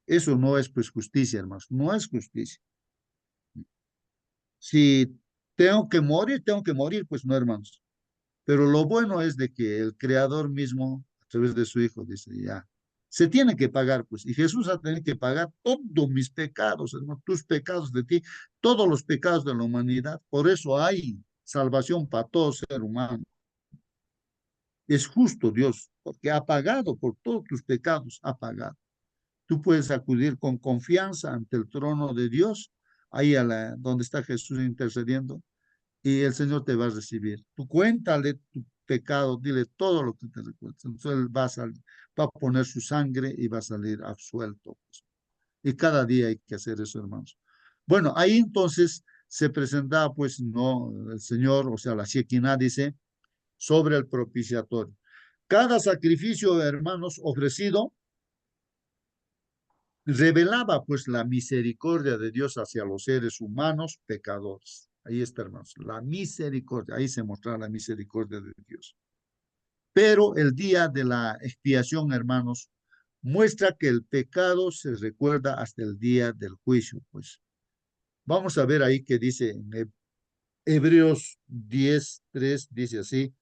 eso no es pues justicia, hermanos, no es justicia. Si tengo que morir, pues no, hermanos. Pero lo bueno es de que el Creador mismo, a través de su Hijo, dice, ya, se tiene que pagar, pues, y Jesús va a tener que pagar todos mis pecados, hermano, tus pecados de ti, todos los pecados de la humanidad. Por eso hay salvación para todo ser humano. Es justo Dios, porque ha pagado por todos tus pecados, ha pagado. Tú puedes acudir con confianza ante el trono de Dios, ahí donde está Jesús intercediendo, y el Señor te va a recibir. Tú cuéntale tu pecado, dile todo lo que te recuerdas. Entonces Él va a poner su sangre y va a salir absuelto. Y cada día hay que hacer eso, hermanos. Bueno, ahí entonces se presentaba, pues, no, el Señor, o sea, la Shekinah dice, sobre el propiciatorio. Cada sacrificio, hermanos, ofrecido revelaba pues la misericordia de Dios hacia los seres humanos pecadores. Ahí está, hermanos, la misericordia, ahí se mostraba la misericordia de Dios. Pero el día de la expiación, hermanos, muestra que el pecado se recuerda hasta el día del juicio, pues. Vamos a ver ahí que dice en Hebreos 10:3, dice así,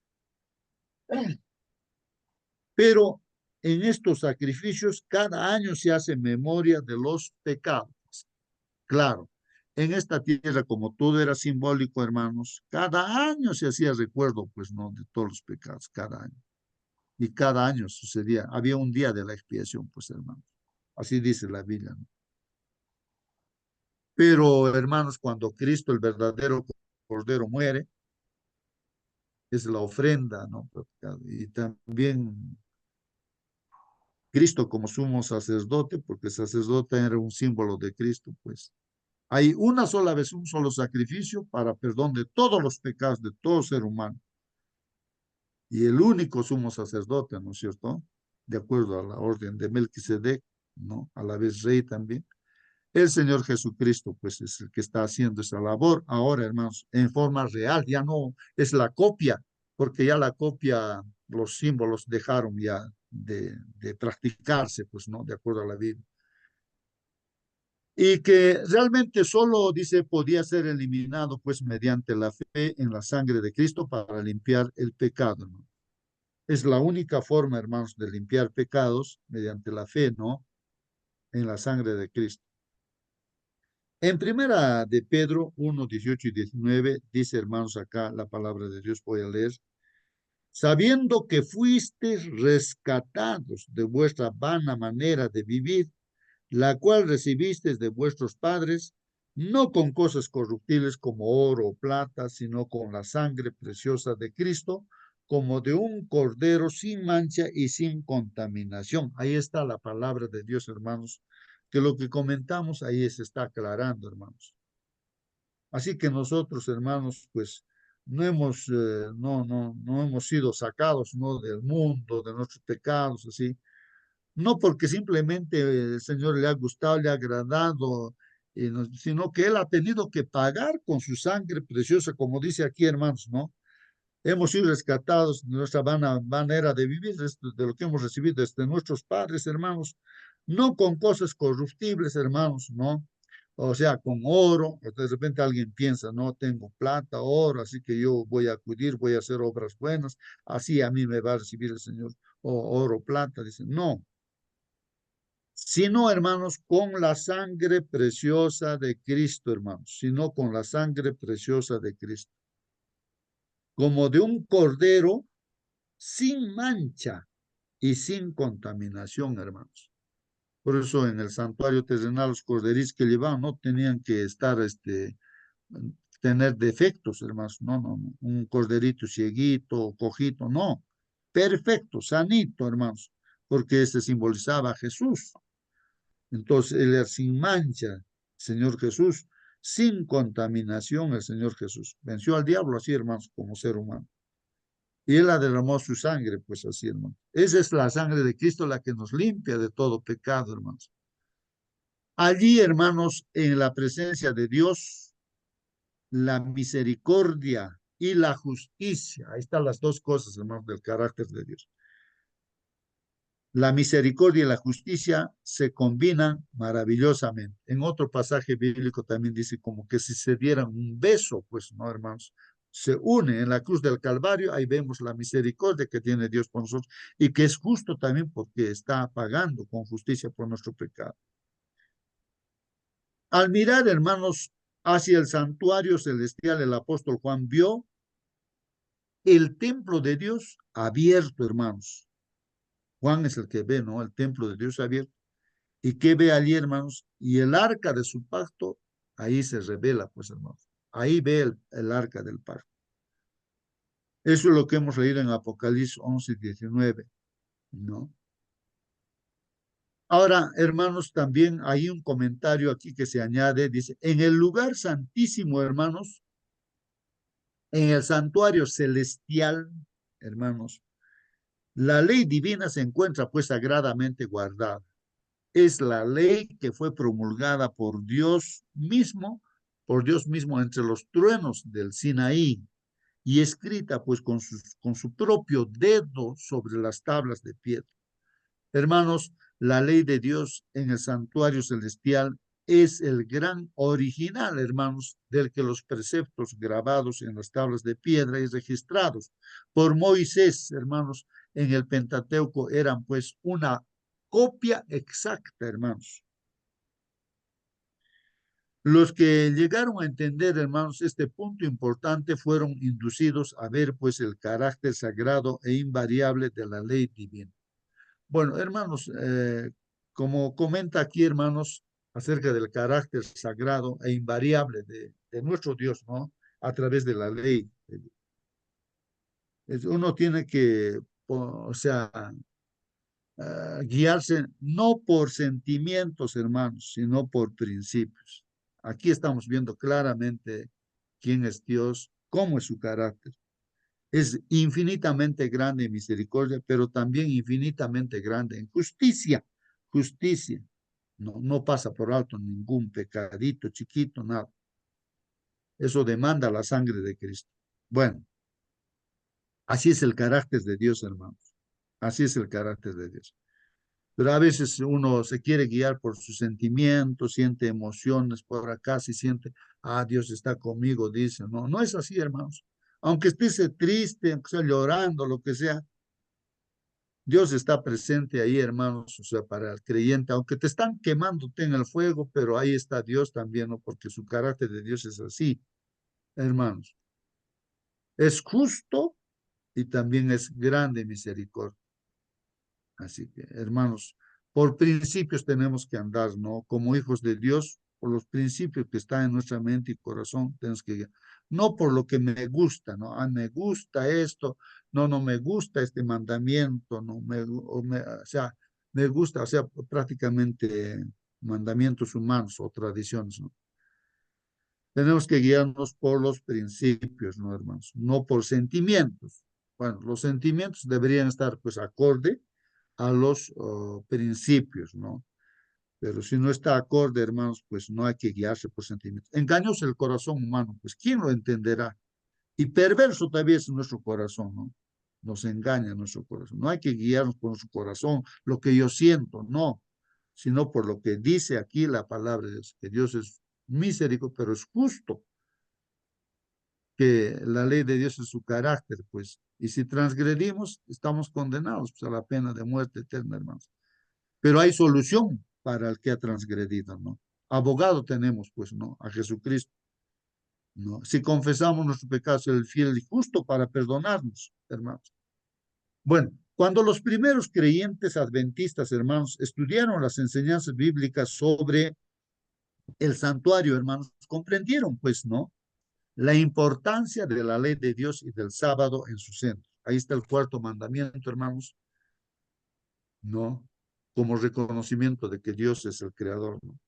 pero en estos sacrificios cada año se hace memoria de los pecados. Claro, en esta tierra, como todo era simbólico, hermanos, cada año se hacía recuerdo, pues, ¿no? De todos los pecados, cada año. Y cada año sucedía, había un día de la expiación, pues, hermanos. Así dice la Biblia, ¿no? Pero, hermanos, cuando Cristo, el verdadero Cordero, muere, es la ofrenda, ¿no? Y también Cristo como sumo sacerdote, porque el sacerdote era un símbolo de Cristo, pues. Hay una sola vez, un solo sacrificio para perdón de todos los pecados de todo ser humano. Y el único sumo sacerdote, ¿no es cierto? De acuerdo a la orden de Melquisedec, ¿no? A la vez rey también. El Señor Jesucristo, pues, es el que está haciendo esa labor ahora, hermanos, en forma real. Ya no es la copia, porque ya la copia, los símbolos dejaron ya de practicarse, pues, ¿no? De acuerdo a la Biblia. Y que realmente solo, dice, podía ser eliminado, pues, mediante la fe en la sangre de Cristo para limpiar el pecado, ¿no? Es la única forma, hermanos, de limpiar pecados mediante la fe, ¿no? En la sangre de Cristo. En primera de Pedro 1, 18 y 19, dice, hermanos, acá la palabra de Dios, voy a leer. Sabiendo que fuisteis rescatados de vuestra vana manera de vivir, la cual recibisteis de vuestros padres, no con cosas corruptibles como oro o plata, sino con la sangre preciosa de Cristo, como de un cordero sin mancha y sin contaminación. Ahí está la palabra de Dios, hermanos, que lo que comentamos ahí se está aclarando, hermanos. Así que nosotros, hermanos, pues no hemos sido sacados, ¿no? Del mundo, de nuestros pecados, así. No porque simplemente el Señor le ha gustado, le ha agradado, sino que Él ha tenido que pagar con su sangre preciosa, como dice aquí, hermanos, ¿no? Hemos sido rescatados de nuestra manera de vivir, de lo que hemos recibido desde nuestros padres, hermanos, no con cosas corruptibles, hermanos, ¿no? O sea, con oro, de repente alguien piensa, no tengo plata, oro, así que yo voy a acudir, voy a hacer obras buenas, así a mí me va a recibir el Señor, o oro, plata, dicen, no, sino, hermanos, con la sangre preciosa de Cristo, hermanos, sino con la sangre preciosa de Cristo, como de un cordero sin mancha y sin contaminación, hermanos. Por eso en el santuario terrenal los corderitos que llevaban no tenían que estar, tener defectos, hermanos. No. Un corderito cieguito, cojito, no. Perfecto, sanito, hermanos, porque este simbolizaba a Jesús. Entonces, él era sin mancha, Señor Jesús, sin contaminación, el Señor Jesús. Venció al diablo así, hermanos, como ser humano. Y él ha derramado su sangre, pues así, hermano. Esa es la sangre de Cristo la que nos limpia de todo pecado, hermanos. Allí, hermanos, en la presencia de Dios, la misericordia y la justicia, ahí están las dos cosas, hermanos, del carácter de Dios. La misericordia y la justicia se combinan maravillosamente. En otro pasaje bíblico también dice como que si se dieran un beso, pues no, hermanos, se une en la cruz del Calvario, ahí vemos la misericordia que tiene Dios por nosotros y que es justo también porque está pagando con justicia por nuestro pecado. Al mirar, hermanos, hacia el santuario celestial, el apóstol Juan vio el templo de Dios abierto, hermanos. Juan es el que ve, ¿no? El templo de Dios abierto. ¿Y qué ve allí, hermanos? Y el arca de su pacto, ahí se revela, pues, hermanos. Ahí ve el arca del pacto. Eso es lo que hemos leído en Apocalipsis 11, 19, ¿no? Ahora, hermanos, también hay un comentario aquí que se añade, dice, en el lugar santísimo, hermanos, en el santuario celestial, hermanos, la ley divina se encuentra pues sagradamente guardada. Es la ley que fue promulgada por Dios mismo entre los truenos del Sinaí y escrita pues con su propio dedo sobre las tablas de piedra. Hermanos, la ley de Dios en el santuario celestial es el gran original, hermanos, del que los preceptos grabados en las tablas de piedra y registrados por Moisés, hermanos, en el Pentateuco eran pues una copia exacta, hermanos. Los que llegaron a entender, hermanos, este punto importante fueron inducidos a ver pues el carácter sagrado e invariable de la ley divina. Bueno, hermanos, como comenta aquí, hermanos, acerca del carácter sagrado e invariable de nuestro Dios, ¿no? A través de la ley. Uno tiene que, o sea, guiarse no por sentimientos, hermanos, sino por principios. Aquí estamos viendo claramente quién es Dios, cómo es su carácter. Es infinitamente grande en misericordia, pero también infinitamente grande en justicia. Justicia. No pasa por alto ningún pecadito chiquito, nada. Eso demanda la sangre de Cristo. Bueno, así es el carácter de Dios, hermanos. Así es el carácter de Dios. Pero a veces uno se quiere guiar por sus sentimientos, siente emociones por acá, si siente, Dios está conmigo, dice. No es así, hermanos. Aunque estés triste, aunque esté llorando, lo que sea, Dios está presente ahí, hermanos, o sea, para el creyente, aunque te están quemándote en el fuego, pero ahí está Dios también, ¿no? Porque su carácter de Dios es así, hermanos. Es justo y también es grande misericordia. Así que, hermanos, por principios tenemos que andar, ¿no? Como hijos de Dios, por los principios que están en nuestra mente y corazón, tenemos que guiar. No por lo que me gusta, ¿no? Ah, me gusta esto, no me gusta este mandamiento, no o sea, me gusta, o sea, prácticamente mandamientos humanos o tradiciones, ¿no? Tenemos que guiarnos por los principios, ¿no, hermanos? No por sentimientos. Bueno, los sentimientos deberían estar, pues, acorde a los principios, ¿no? Pero si no está acorde, hermanos, pues no hay que guiarse por sentimientos. Engañoso el corazón humano, pues ¿quién lo entenderá? Y perverso también es nuestro corazón, ¿no? Nos engaña nuestro corazón. No hay que guiarnos por nuestro corazón, lo que yo siento, no, sino por lo que dice aquí la palabra de Dios, que Dios es misericordioso, pero es justo, que la ley de Dios es su carácter, pues, y si transgredimos, estamos condenados pues, a la pena de muerte eterna, hermanos. Pero hay solución para el que ha transgredido, ¿no? Abogado tenemos, pues, ¿no? A Jesucristo, ¿no? Si confesamos nuestros pecados, Él es fiel y justo para perdonarnos, hermanos. Bueno, cuando los primeros creyentes adventistas, hermanos, estudiaron las enseñanzas bíblicas sobre el santuario, hermanos, comprendieron, pues, ¿no? La importancia de la ley de Dios y del sábado en su centro. Ahí está el cuarto mandamiento, hermanos, ¿no? Como reconocimiento de que Dios es el creador, ¿no?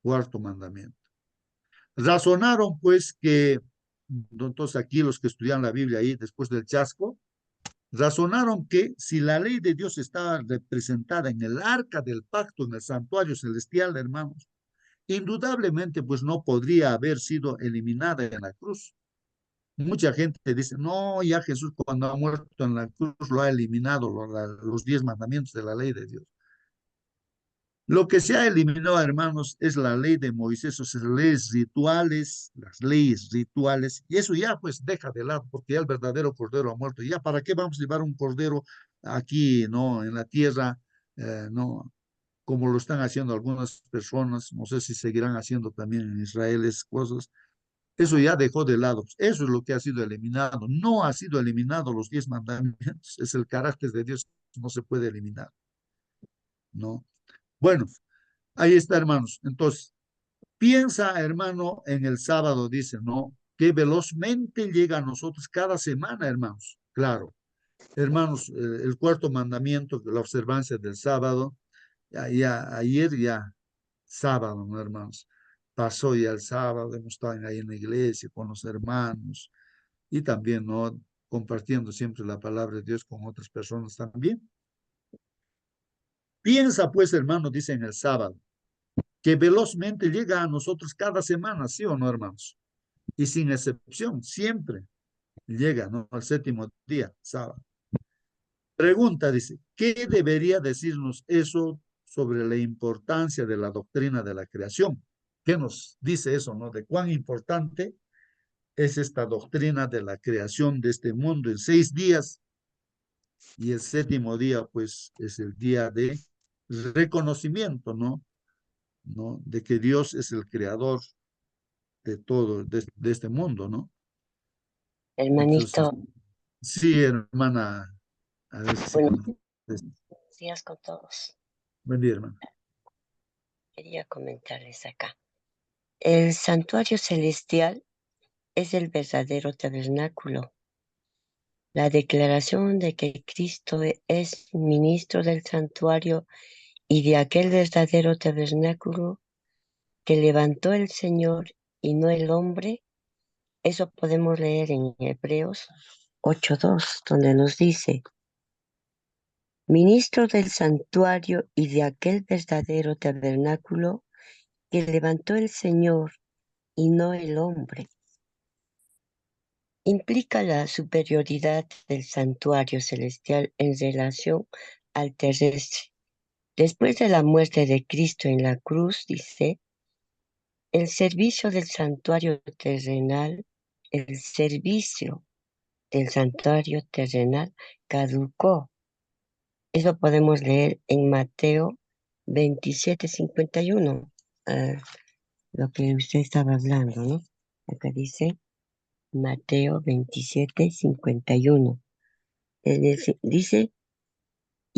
Cuarto mandamiento. Razonaron, pues, que, entonces aquí los que estudian la Biblia ahí después del chasco, razonaron que si la ley de Dios estaba representada en el arca del pacto, en el santuario celestial, hermanos, indudablemente, pues no podría haber sido eliminada en la cruz. Mucha gente dice, no, ya Jesús cuando ha muerto en la cruz lo ha eliminado, los 10 mandamientos de la ley de Dios. Lo que se ha eliminado, hermanos, es la ley de Moisés, o sea, las leyes rituales, y eso ya pues deja de lado, porque ya el verdadero cordero ha muerto. ¿Ya para qué vamos a llevar un cordero aquí, no, en la tierra, no, como lo están haciendo algunas personas? No sé si seguirán haciendo también en Israel esas cosas. Eso ya dejó de lado. Eso es lo que ha sido eliminado. No ha sido eliminado los 10 mandamientos. Es el carácter de Dios, no se puede eliminar, ¿no? Bueno, ahí está, hermanos. Entonces, piensa, hermano, en el sábado, dice, ¿no? Que velozmente llega a nosotros cada semana, hermanos. Claro, hermanos, el cuarto mandamiento, la observancia del sábado, ayer ya, sábado, ¿no, hermanos? Pasó ya el sábado, hemos estado ahí en la iglesia con los hermanos y también, ¿no? Compartiendo siempre la palabra de Dios con otras personas también. Piensa, pues, hermano, dice en el sábado, que velozmente llega a nosotros cada semana, ¿sí o no, hermanos? Y sin excepción, siempre llega, ¿no? Al séptimo día, sábado. Pregunta, dice, ¿qué debería decirnos eso sobre la importancia de la doctrina de la creación? ¿Qué nos dice eso, no? De cuán importante es esta doctrina de la creación de este mundo en 6 días, y el séptimo día, pues, es el día de reconocimiento, ¿no? ¿No? De que Dios es el creador de todo, de este mundo, ¿no? Entonces, Hermanito, sí, hermana, a ver si buenos con... días con todos. Buen día, hermano. Quería comentarles acá. El santuario celestial es el verdadero tabernáculo. La declaración de que Cristo es ministro del santuario y de aquel verdadero tabernáculo que levantó el Señor y no el hombre, eso podemos leer en Hebreos 8:2, donde nos dice: ministro del santuario y de aquel verdadero tabernáculo que levantó el Señor y no el hombre. Implica la superioridad del santuario celestial en relación al terrestre. Después de la muerte de Cristo en la cruz, dice, el servicio del santuario terrenal caducó. Eso podemos leer en Mateo 27:51, lo que usted estaba hablando, ¿no? Acá dice Mateo 27:51. Dice,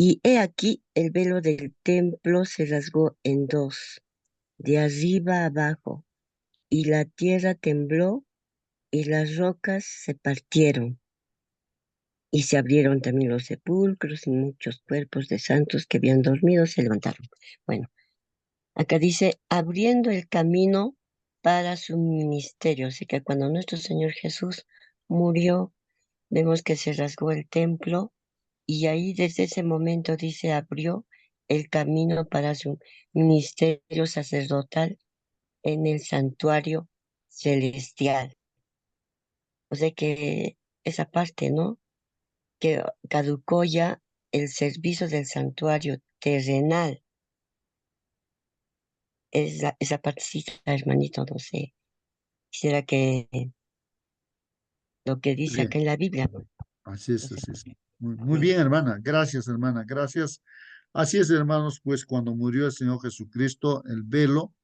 y he aquí el velo del templo se rasgó en dos, de arriba a abajo, y la tierra tembló y las rocas se partieron. Y se abrieron también los sepulcros y muchos cuerpos de santos que habían dormido se levantaron. Bueno, acá dice, abriendo el camino para su ministerio. Así que cuando nuestro Señor Jesús murió, vemos que se rasgó el templo y ahí desde ese momento dice, abrió el camino para su ministerio sacerdotal en el santuario celestial. O sea que esa parte, ¿no? Que caducó ya el servicio del santuario terrenal. Esa partecita, hermanito, no sé. Quisiera que lo que Muy dice bien, acá en la Biblia, ¿no? así es, No sé. así es. Muy bien, hermana. Gracias, hermana. Gracias. Así es, hermanos, pues cuando murió el Señor Jesucristo, el velo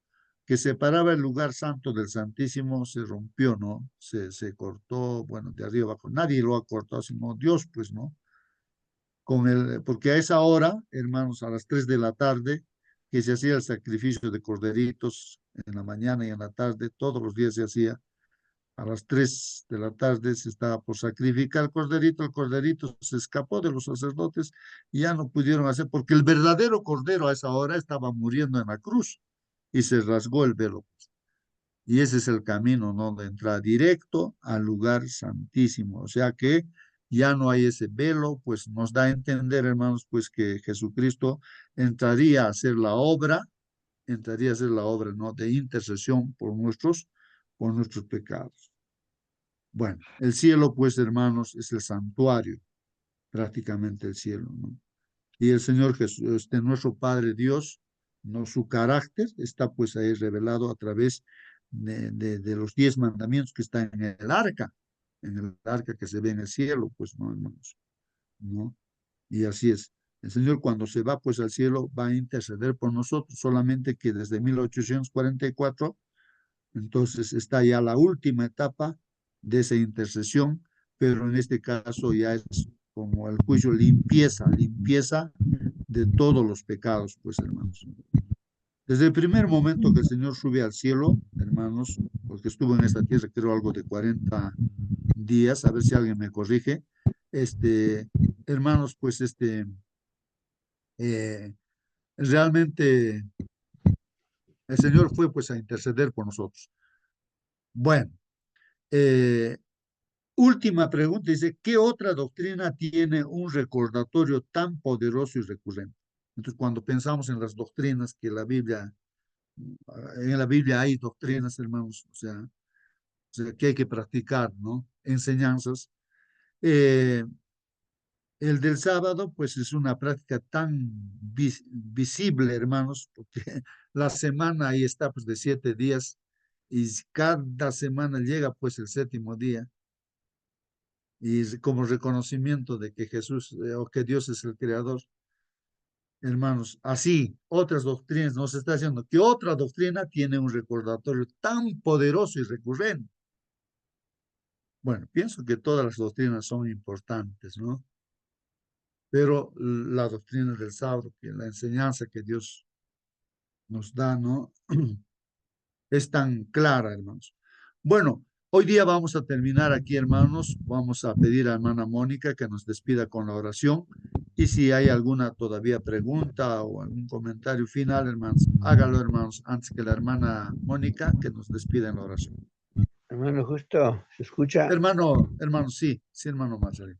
que separaba el lugar santo del Santísimo se rompió, ¿no? Se cortó, bueno, de arriba abajo. Nadie lo ha cortado, sino Dios, pues, ¿no? Porque a esa hora, hermanos, a las 3 de la tarde, que se hacía el sacrificio de corderitos en la mañana y en la tarde, todos los días se hacía. A las 3 de la tarde se estaba por sacrificar el corderito se escapó de los sacerdotes y ya no pudieron hacer, porque el verdadero cordero a esa hora estaba muriendo en la cruz y se rasgó el velo. Y ese es el camino, ¿no? De entrar directo al lugar santísimo. O sea que ya no hay ese velo, pues nos da a entender, hermanos, pues que Jesucristo entraría a hacer la obra, ¿no? De intercesión por nuestros pecados. Bueno, el cielo, pues, hermanos, es el santuario, prácticamente el cielo, ¿no? Y el Señor Jesús, nuestro Padre Dios, ¿no? Su carácter está pues ahí revelado a través de los 10 mandamientos que están en el arca que se ve en el cielo, pues, ¿no, hermanos? ¿No? Y así es. El Señor cuando se va pues al cielo va a interceder por nosotros, solamente que desde 1844 entonces está ya la última etapa de esa intercesión, pero en este caso ya es como el juicio limpieza de todos los pecados, pues hermanos. Desde el primer momento que el Señor sube al cielo, hermanos, porque estuvo en esta tierra creo algo de 40 días, a ver si alguien me corrige, este, hermanos, pues eh, realmente el Señor fue pues a interceder por nosotros. Bueno, eh, última pregunta, dice, ¿qué otra doctrina tiene un recordatorio tan poderoso y recurrente? Entonces, cuando pensamos en las doctrinas que en la Biblia hay doctrinas, hermanos, o sea, que hay que practicar, ¿no? Enseñanzas. Eh, el del sábado, pues es una práctica tan visible, hermanos, porque la semana ahí está, pues de 7 días, y cada semana llega, pues el séptimo día y como reconocimiento de que Jesús o que Dios es el creador, hermanos, así otras doctrinas nos está diciendo que otra doctrina tiene un recordatorio tan poderoso y recurrente. Bueno, pienso que todas las doctrinas son importantes, ¿no? Pero la doctrina del sábado, que la enseñanza que Dios nos da, ¿no? Es tan clara, hermanos. Bueno, hoy día vamos a terminar aquí, hermanos. Vamos a pedir a hermana Mónica que nos despida con la oración. Y si hay alguna todavía pregunta o algún comentario final, hermanos, hágalo, hermanos, antes que la hermana Mónica que nos despida en la oración. Hermano, justo, ¿se escucha? Hermano, sí, sí, hermano Mazarín.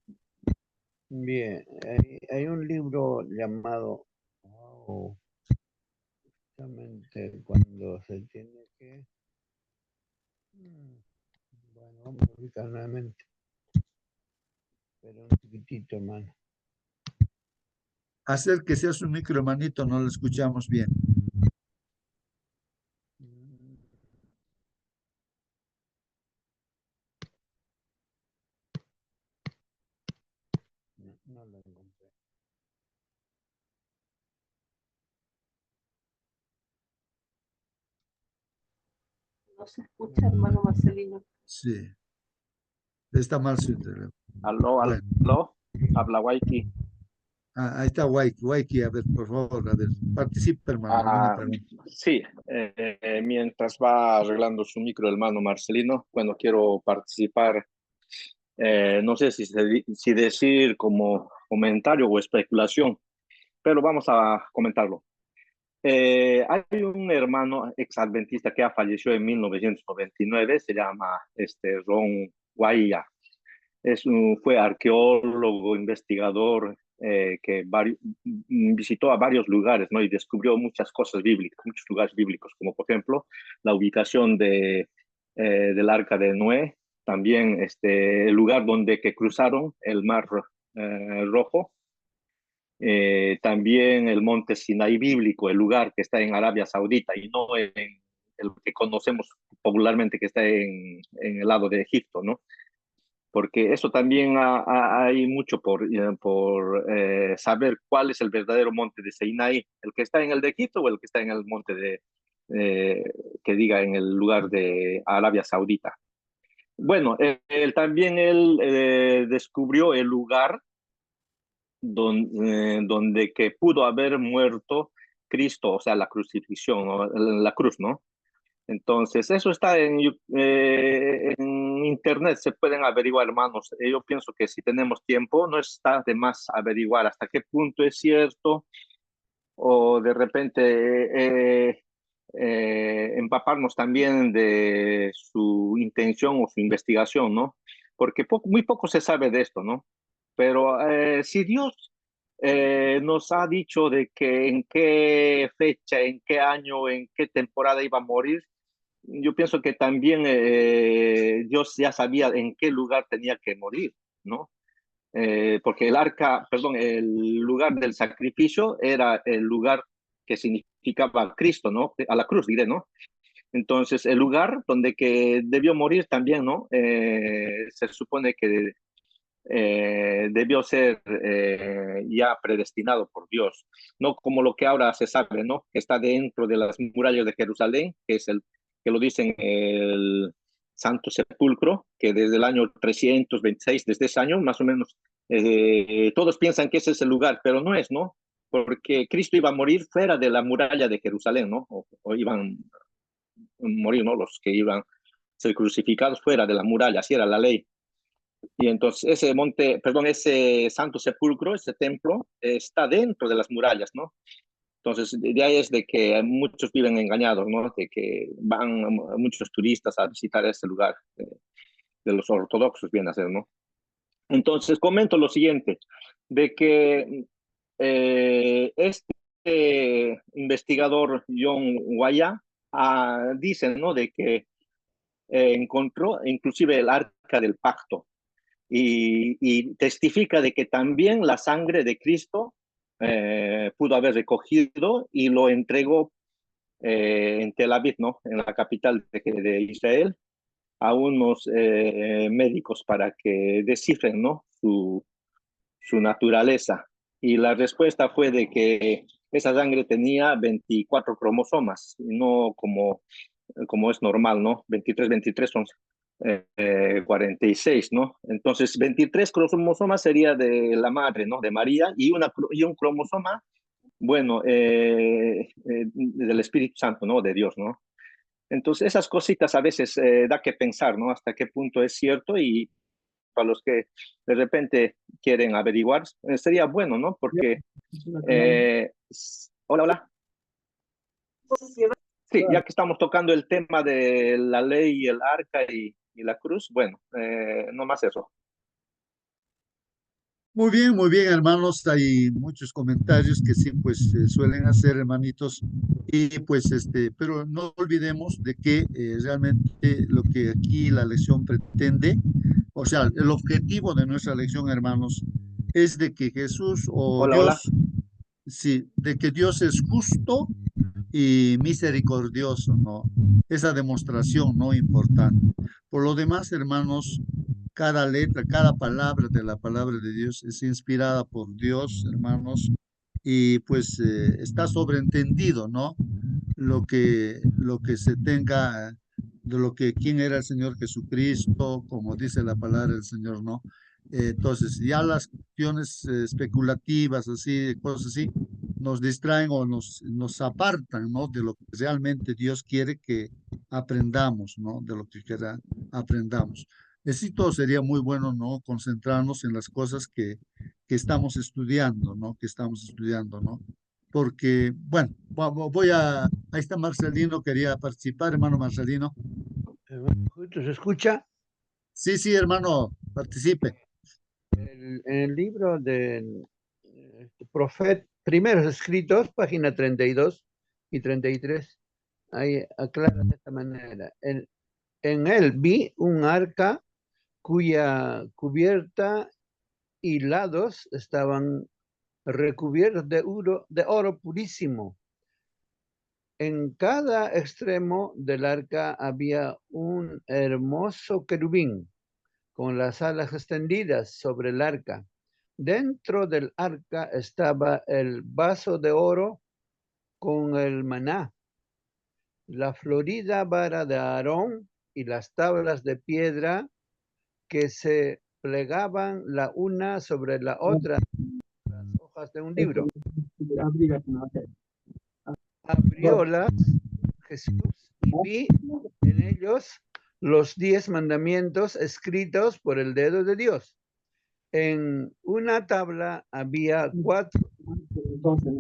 Bien, hay un libro llamado justamente cuando se tiene que... Bueno, vamos a ubicar nuevamente. Pero un chiquitito, hermano. Acérquese a su micro, hermanito, no lo escuchamos bien. No lo encontré. No se escucha, hermano Marcelino. Sí, está mal su teléfono. Aló, Bueno, aló, habla Waiki. ahí está Waiki. Waiki, a ver, por favor, a ver, participa, hermano, alguna pregunta. Sí, mientras va arreglando su micro, hermano Marcelino, bueno, quiero participar. No sé si decir como comentario o especulación, pero vamos a comentarlo. Hay un hermano exadventista que falleció en 1999, se llama Ron Guaya. Fue arqueólogo, investigador, que visitó a varios lugares, ¿no? Y descubrió muchas cosas bíblicas, muchos lugares bíblicos, como por ejemplo la ubicación del Arca de Noé, también el lugar donde que cruzaron el Mar Rojo, también el monte Sinaí bíblico, el lugar que está en Arabia Saudita y no en el que conocemos popularmente que está en el lado de Egipto, ¿no? Porque eso también hay mucho por saber cuál es el verdadero monte de Sinaí, el que está en el de Egipto o el que está en el monte que diga en el lugar de Arabia Saudita. Bueno, él descubrió el lugar donde que pudo haber muerto Cristo, o sea, la crucifixión, ¿no? La cruz, ¿no? Entonces, eso está en internet, se pueden averiguar, hermanos. Yo pienso que si tenemos tiempo, no está de más averiguar hasta qué punto es cierto o de repente empaparnos también de su intención o su investigación, ¿no? Porque muy poco se sabe de esto, ¿no? Pero si Dios nos ha dicho de que en qué fecha, en qué año, en qué temporada iba a morir, yo pienso que también Dios ya sabía en qué lugar tenía que morir, ¿no? Porque el lugar del sacrificio era el lugar que significaba Cristo, ¿no? A la cruz, diré, ¿no? Entonces, el lugar donde que debió morir también, ¿no? Se supone que debió ser ya predestinado por Dios, no como lo que ahora se sabe, ¿no? Que está dentro de las murallas de Jerusalén, que es que lo dicen el Santo Sepulcro, que desde el año 326, desde ese año más o menos, todos piensan que ese es el lugar, pero no es, ¿no? Porque Cristo iba a morir fuera de la muralla de Jerusalén, ¿no? O iban a morir, ¿no? Los que iban a ser crucificados fuera de la muralla, así era la ley. Y entonces ese Santo Sepulcro, ese templo, está dentro de las murallas, ¿no? Entonces, de ahí es de que muchos viven engañados, ¿no? De que van muchos turistas a visitar ese lugar de los ortodoxos, viene a ser, ¿no? Entonces, comento lo siguiente, de que este investigador John Guaya dice, ¿no? De que encontró inclusive el arca del pacto, y testifica de que también la sangre de Cristo pudo haber recogido y lo entregó en Tel Aviv, ¿no? En la capital de Israel, a unos médicos para que descifren, ¿no? Su naturaleza. Y la respuesta fue de que esa sangre tenía 24 cromosomas, no como es normal, ¿no? 23 son 46, ¿no? Entonces, 23 cromosomas sería de la madre, ¿no? De María, y un cromosoma, bueno, del Espíritu Santo, ¿no? De Dios, ¿no? Entonces, esas cositas a veces da que pensar, ¿no? Hasta qué punto es cierto, y para los que de repente quieren averiguar, sería bueno, ¿no? Porque, hola, hola. Sí, ya que estamos tocando el tema de la ley y el arca y la cruz, bueno, no más eso. Muy bien, hermanos. Hay muchos comentarios que sí, pues suelen hacer, hermanitos. Y pues, pero no olvidemos de que realmente lo que aquí la lección pretende, o sea, el objetivo de nuestra lección, hermanos, es de que Jesús o Hola, hola. Dios, sí, de que Dios es justo y misericordioso, ¿no? Esa demostración, ¿no? Importante. Por lo demás, hermanos, cada letra, cada palabra de la palabra de Dios es inspirada por Dios, hermanos, y pues está sobreentendido, ¿no? Lo que se tenga de lo que quién era el Señor Jesucristo, como dice la palabra del Señor, ¿no? Entonces, ya las cuestiones especulativas, así, cosas así, nos distraen o nos apartan, ¿no? De lo que realmente Dios quiere que aprendamos, ¿no? De lo que quiera aprendamos. Así todo sería muy bueno, ¿no? Concentrarnos en las cosas que estamos estudiando, ¿no? Que estamos estudiando, ¿no? Porque, bueno, ahí está Marcelino, quería participar, hermano Marcelino. Justo se escucha Sí, sí, hermano, participe. en el libro de Profeta, Primeros Escritos, página 32 y 33. Ahí aclara de esta manera. En él vi un arca cuya cubierta y lados estaban recubiertos de oro purísimo. En cada extremo del arca había un hermoso querubín con las alas extendidas sobre el arca. Dentro del arca estaba el vaso de oro con el maná, la florida vara de Aarón y las tablas de piedra que se plegaban la una sobre la otra, las hojas de un libro. Abriólas Jesús y vi en ellos los 10 mandamientos escritos por el dedo de Dios. En una tabla había 4, la otra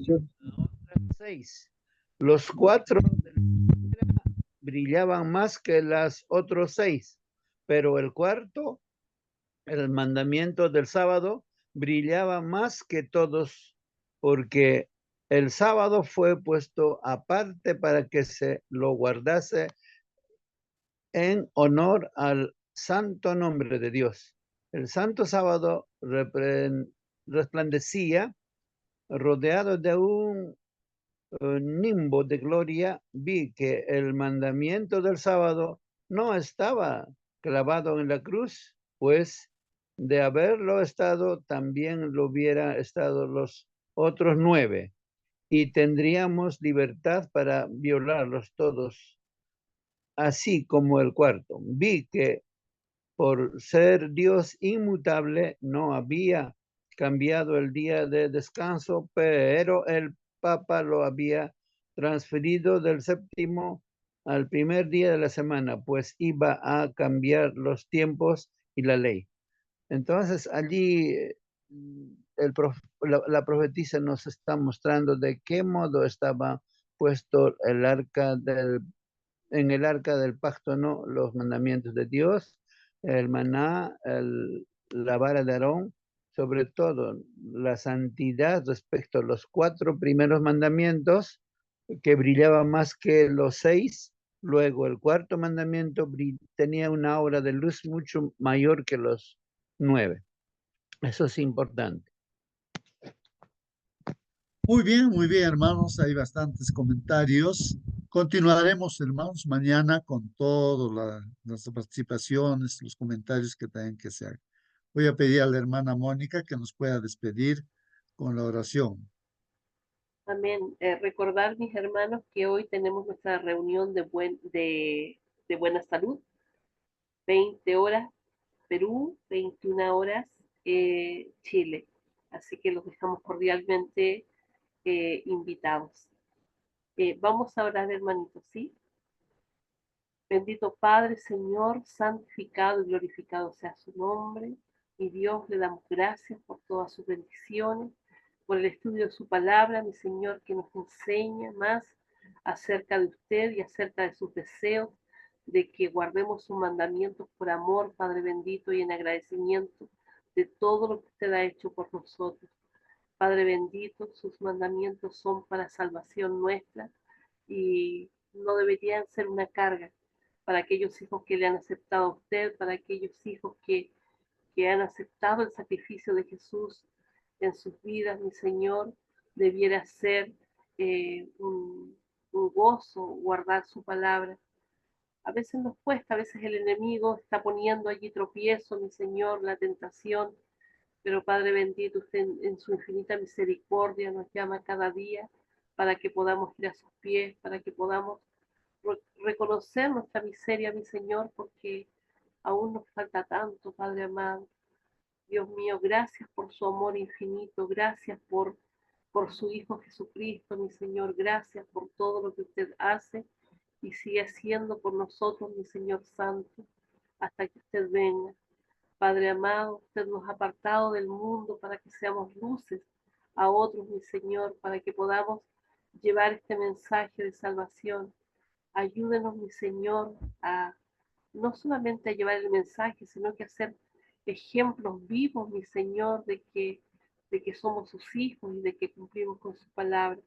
6. Los 4 de la primera brillaban más que las otros 6, pero el cuarto, el mandamiento del sábado, brillaba más que todos, porque el sábado fue puesto aparte para que se lo guardase en honor al santo nombre de Dios. El santo sábado resplandecía rodeado de un nimbo de gloria. Vi que el mandamiento del sábado no estaba clavado en la cruz, pues de haberlo estado, también lo hubiera estado los otros 9, y tendríamos libertad para violarlos todos, así como el cuarto. Vi que por ser Dios inmutable, no había cambiado el día de descanso, pero el Papa lo había transferido del séptimo al primer día de la semana, pues iba a cambiar los tiempos y la ley. Entonces allí la profetisa nos está mostrando de qué modo estaba puesto en el arca del pacto, ¿no? Los mandamientos de Dios, el maná, la vara de Aarón, sobre todo la santidad respecto a los 4 primeros mandamientos, que brillaba más que los 6. Luego el cuarto mandamiento tenía una aura de luz mucho mayor que los 9. Eso es importante. Muy bien, hermanos. Hay bastantes comentarios. Continuaremos, hermanos, mañana con todas las participaciones, los comentarios que tengan que se hagan. Voy a pedir a la hermana Mónica que nos pueda despedir con la oración. Amén. Recordar, mis hermanos, que hoy tenemos nuestra reunión de buena salud, 20 horas Perú, 21 horas Chile. Así que los dejamos cordialmente invitados. Vamos a orar, hermanitos, ¿sí? Bendito Padre, Señor, santificado y glorificado sea su nombre. Y Dios, le damos gracias por todas sus bendiciones, por el estudio de su palabra, mi Señor, que nos enseña más acerca de usted y acerca de sus deseos, de que guardemos sus mandamientos por amor, Padre bendito, y en agradecimiento de todo lo que usted ha hecho por nosotros. Padre bendito, sus mandamientos son para salvación nuestra y no deberían ser una carga para aquellos hijos que le han aceptado a usted, para aquellos hijos que han aceptado el sacrificio de Jesús en sus vidas, mi Señor, debiera ser un gozo guardar su palabra. A veces nos cuesta, a veces el enemigo está poniendo allí tropiezo, mi Señor, la tentación, pero Padre bendito, usted en su infinita misericordia nos llama cada día para que podamos ir a sus pies, para que podamos reconocer nuestra miseria, mi Señor, porque aún nos falta tanto, Padre amado. Dios mío, gracias por su amor infinito, gracias por su Hijo Jesucristo, mi Señor, gracias por todo lo que usted hace y sigue haciendo por nosotros, mi Señor Santo, hasta que usted venga. Padre amado, usted nos ha apartado del mundo para que seamos luces a otros, mi Señor, para que podamos llevar este mensaje de salvación. Ayúdenos, mi Señor, a no solamente a llevar el mensaje, sino que a ser ejemplos vivos, mi Señor, de que somos sus hijos y de que cumplimos con su palabra.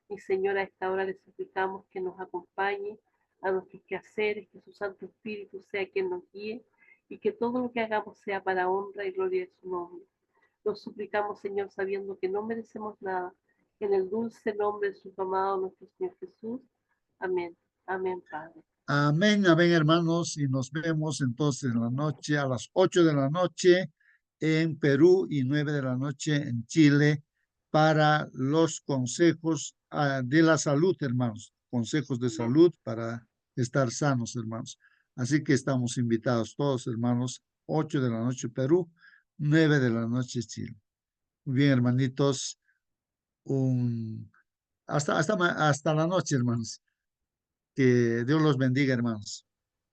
Mi Señor, a esta hora le suplicamos que nos acompañe a nuestros quehaceres, que su Santo Espíritu sea quien nos guíe y que todo lo que hagamos sea para honra y gloria de su nombre. Lo suplicamos, Señor, sabiendo que no merecemos nada, en el dulce nombre de su amado nuestro Señor Jesús. Amén. Amén, Padre. Amén, amén, hermanos, y nos vemos entonces en la noche, a las 8 de la noche en Perú y 9 de la noche en Chile para los consejos de la salud, hermanos, consejos de salud para estar sanos, hermanos. Así que estamos invitados todos, hermanos, 8 de la noche Perú, 9 de la noche Chile. Muy bien, hermanitos, hasta la noche, hermanos. Que Dios los bendiga, hermanos.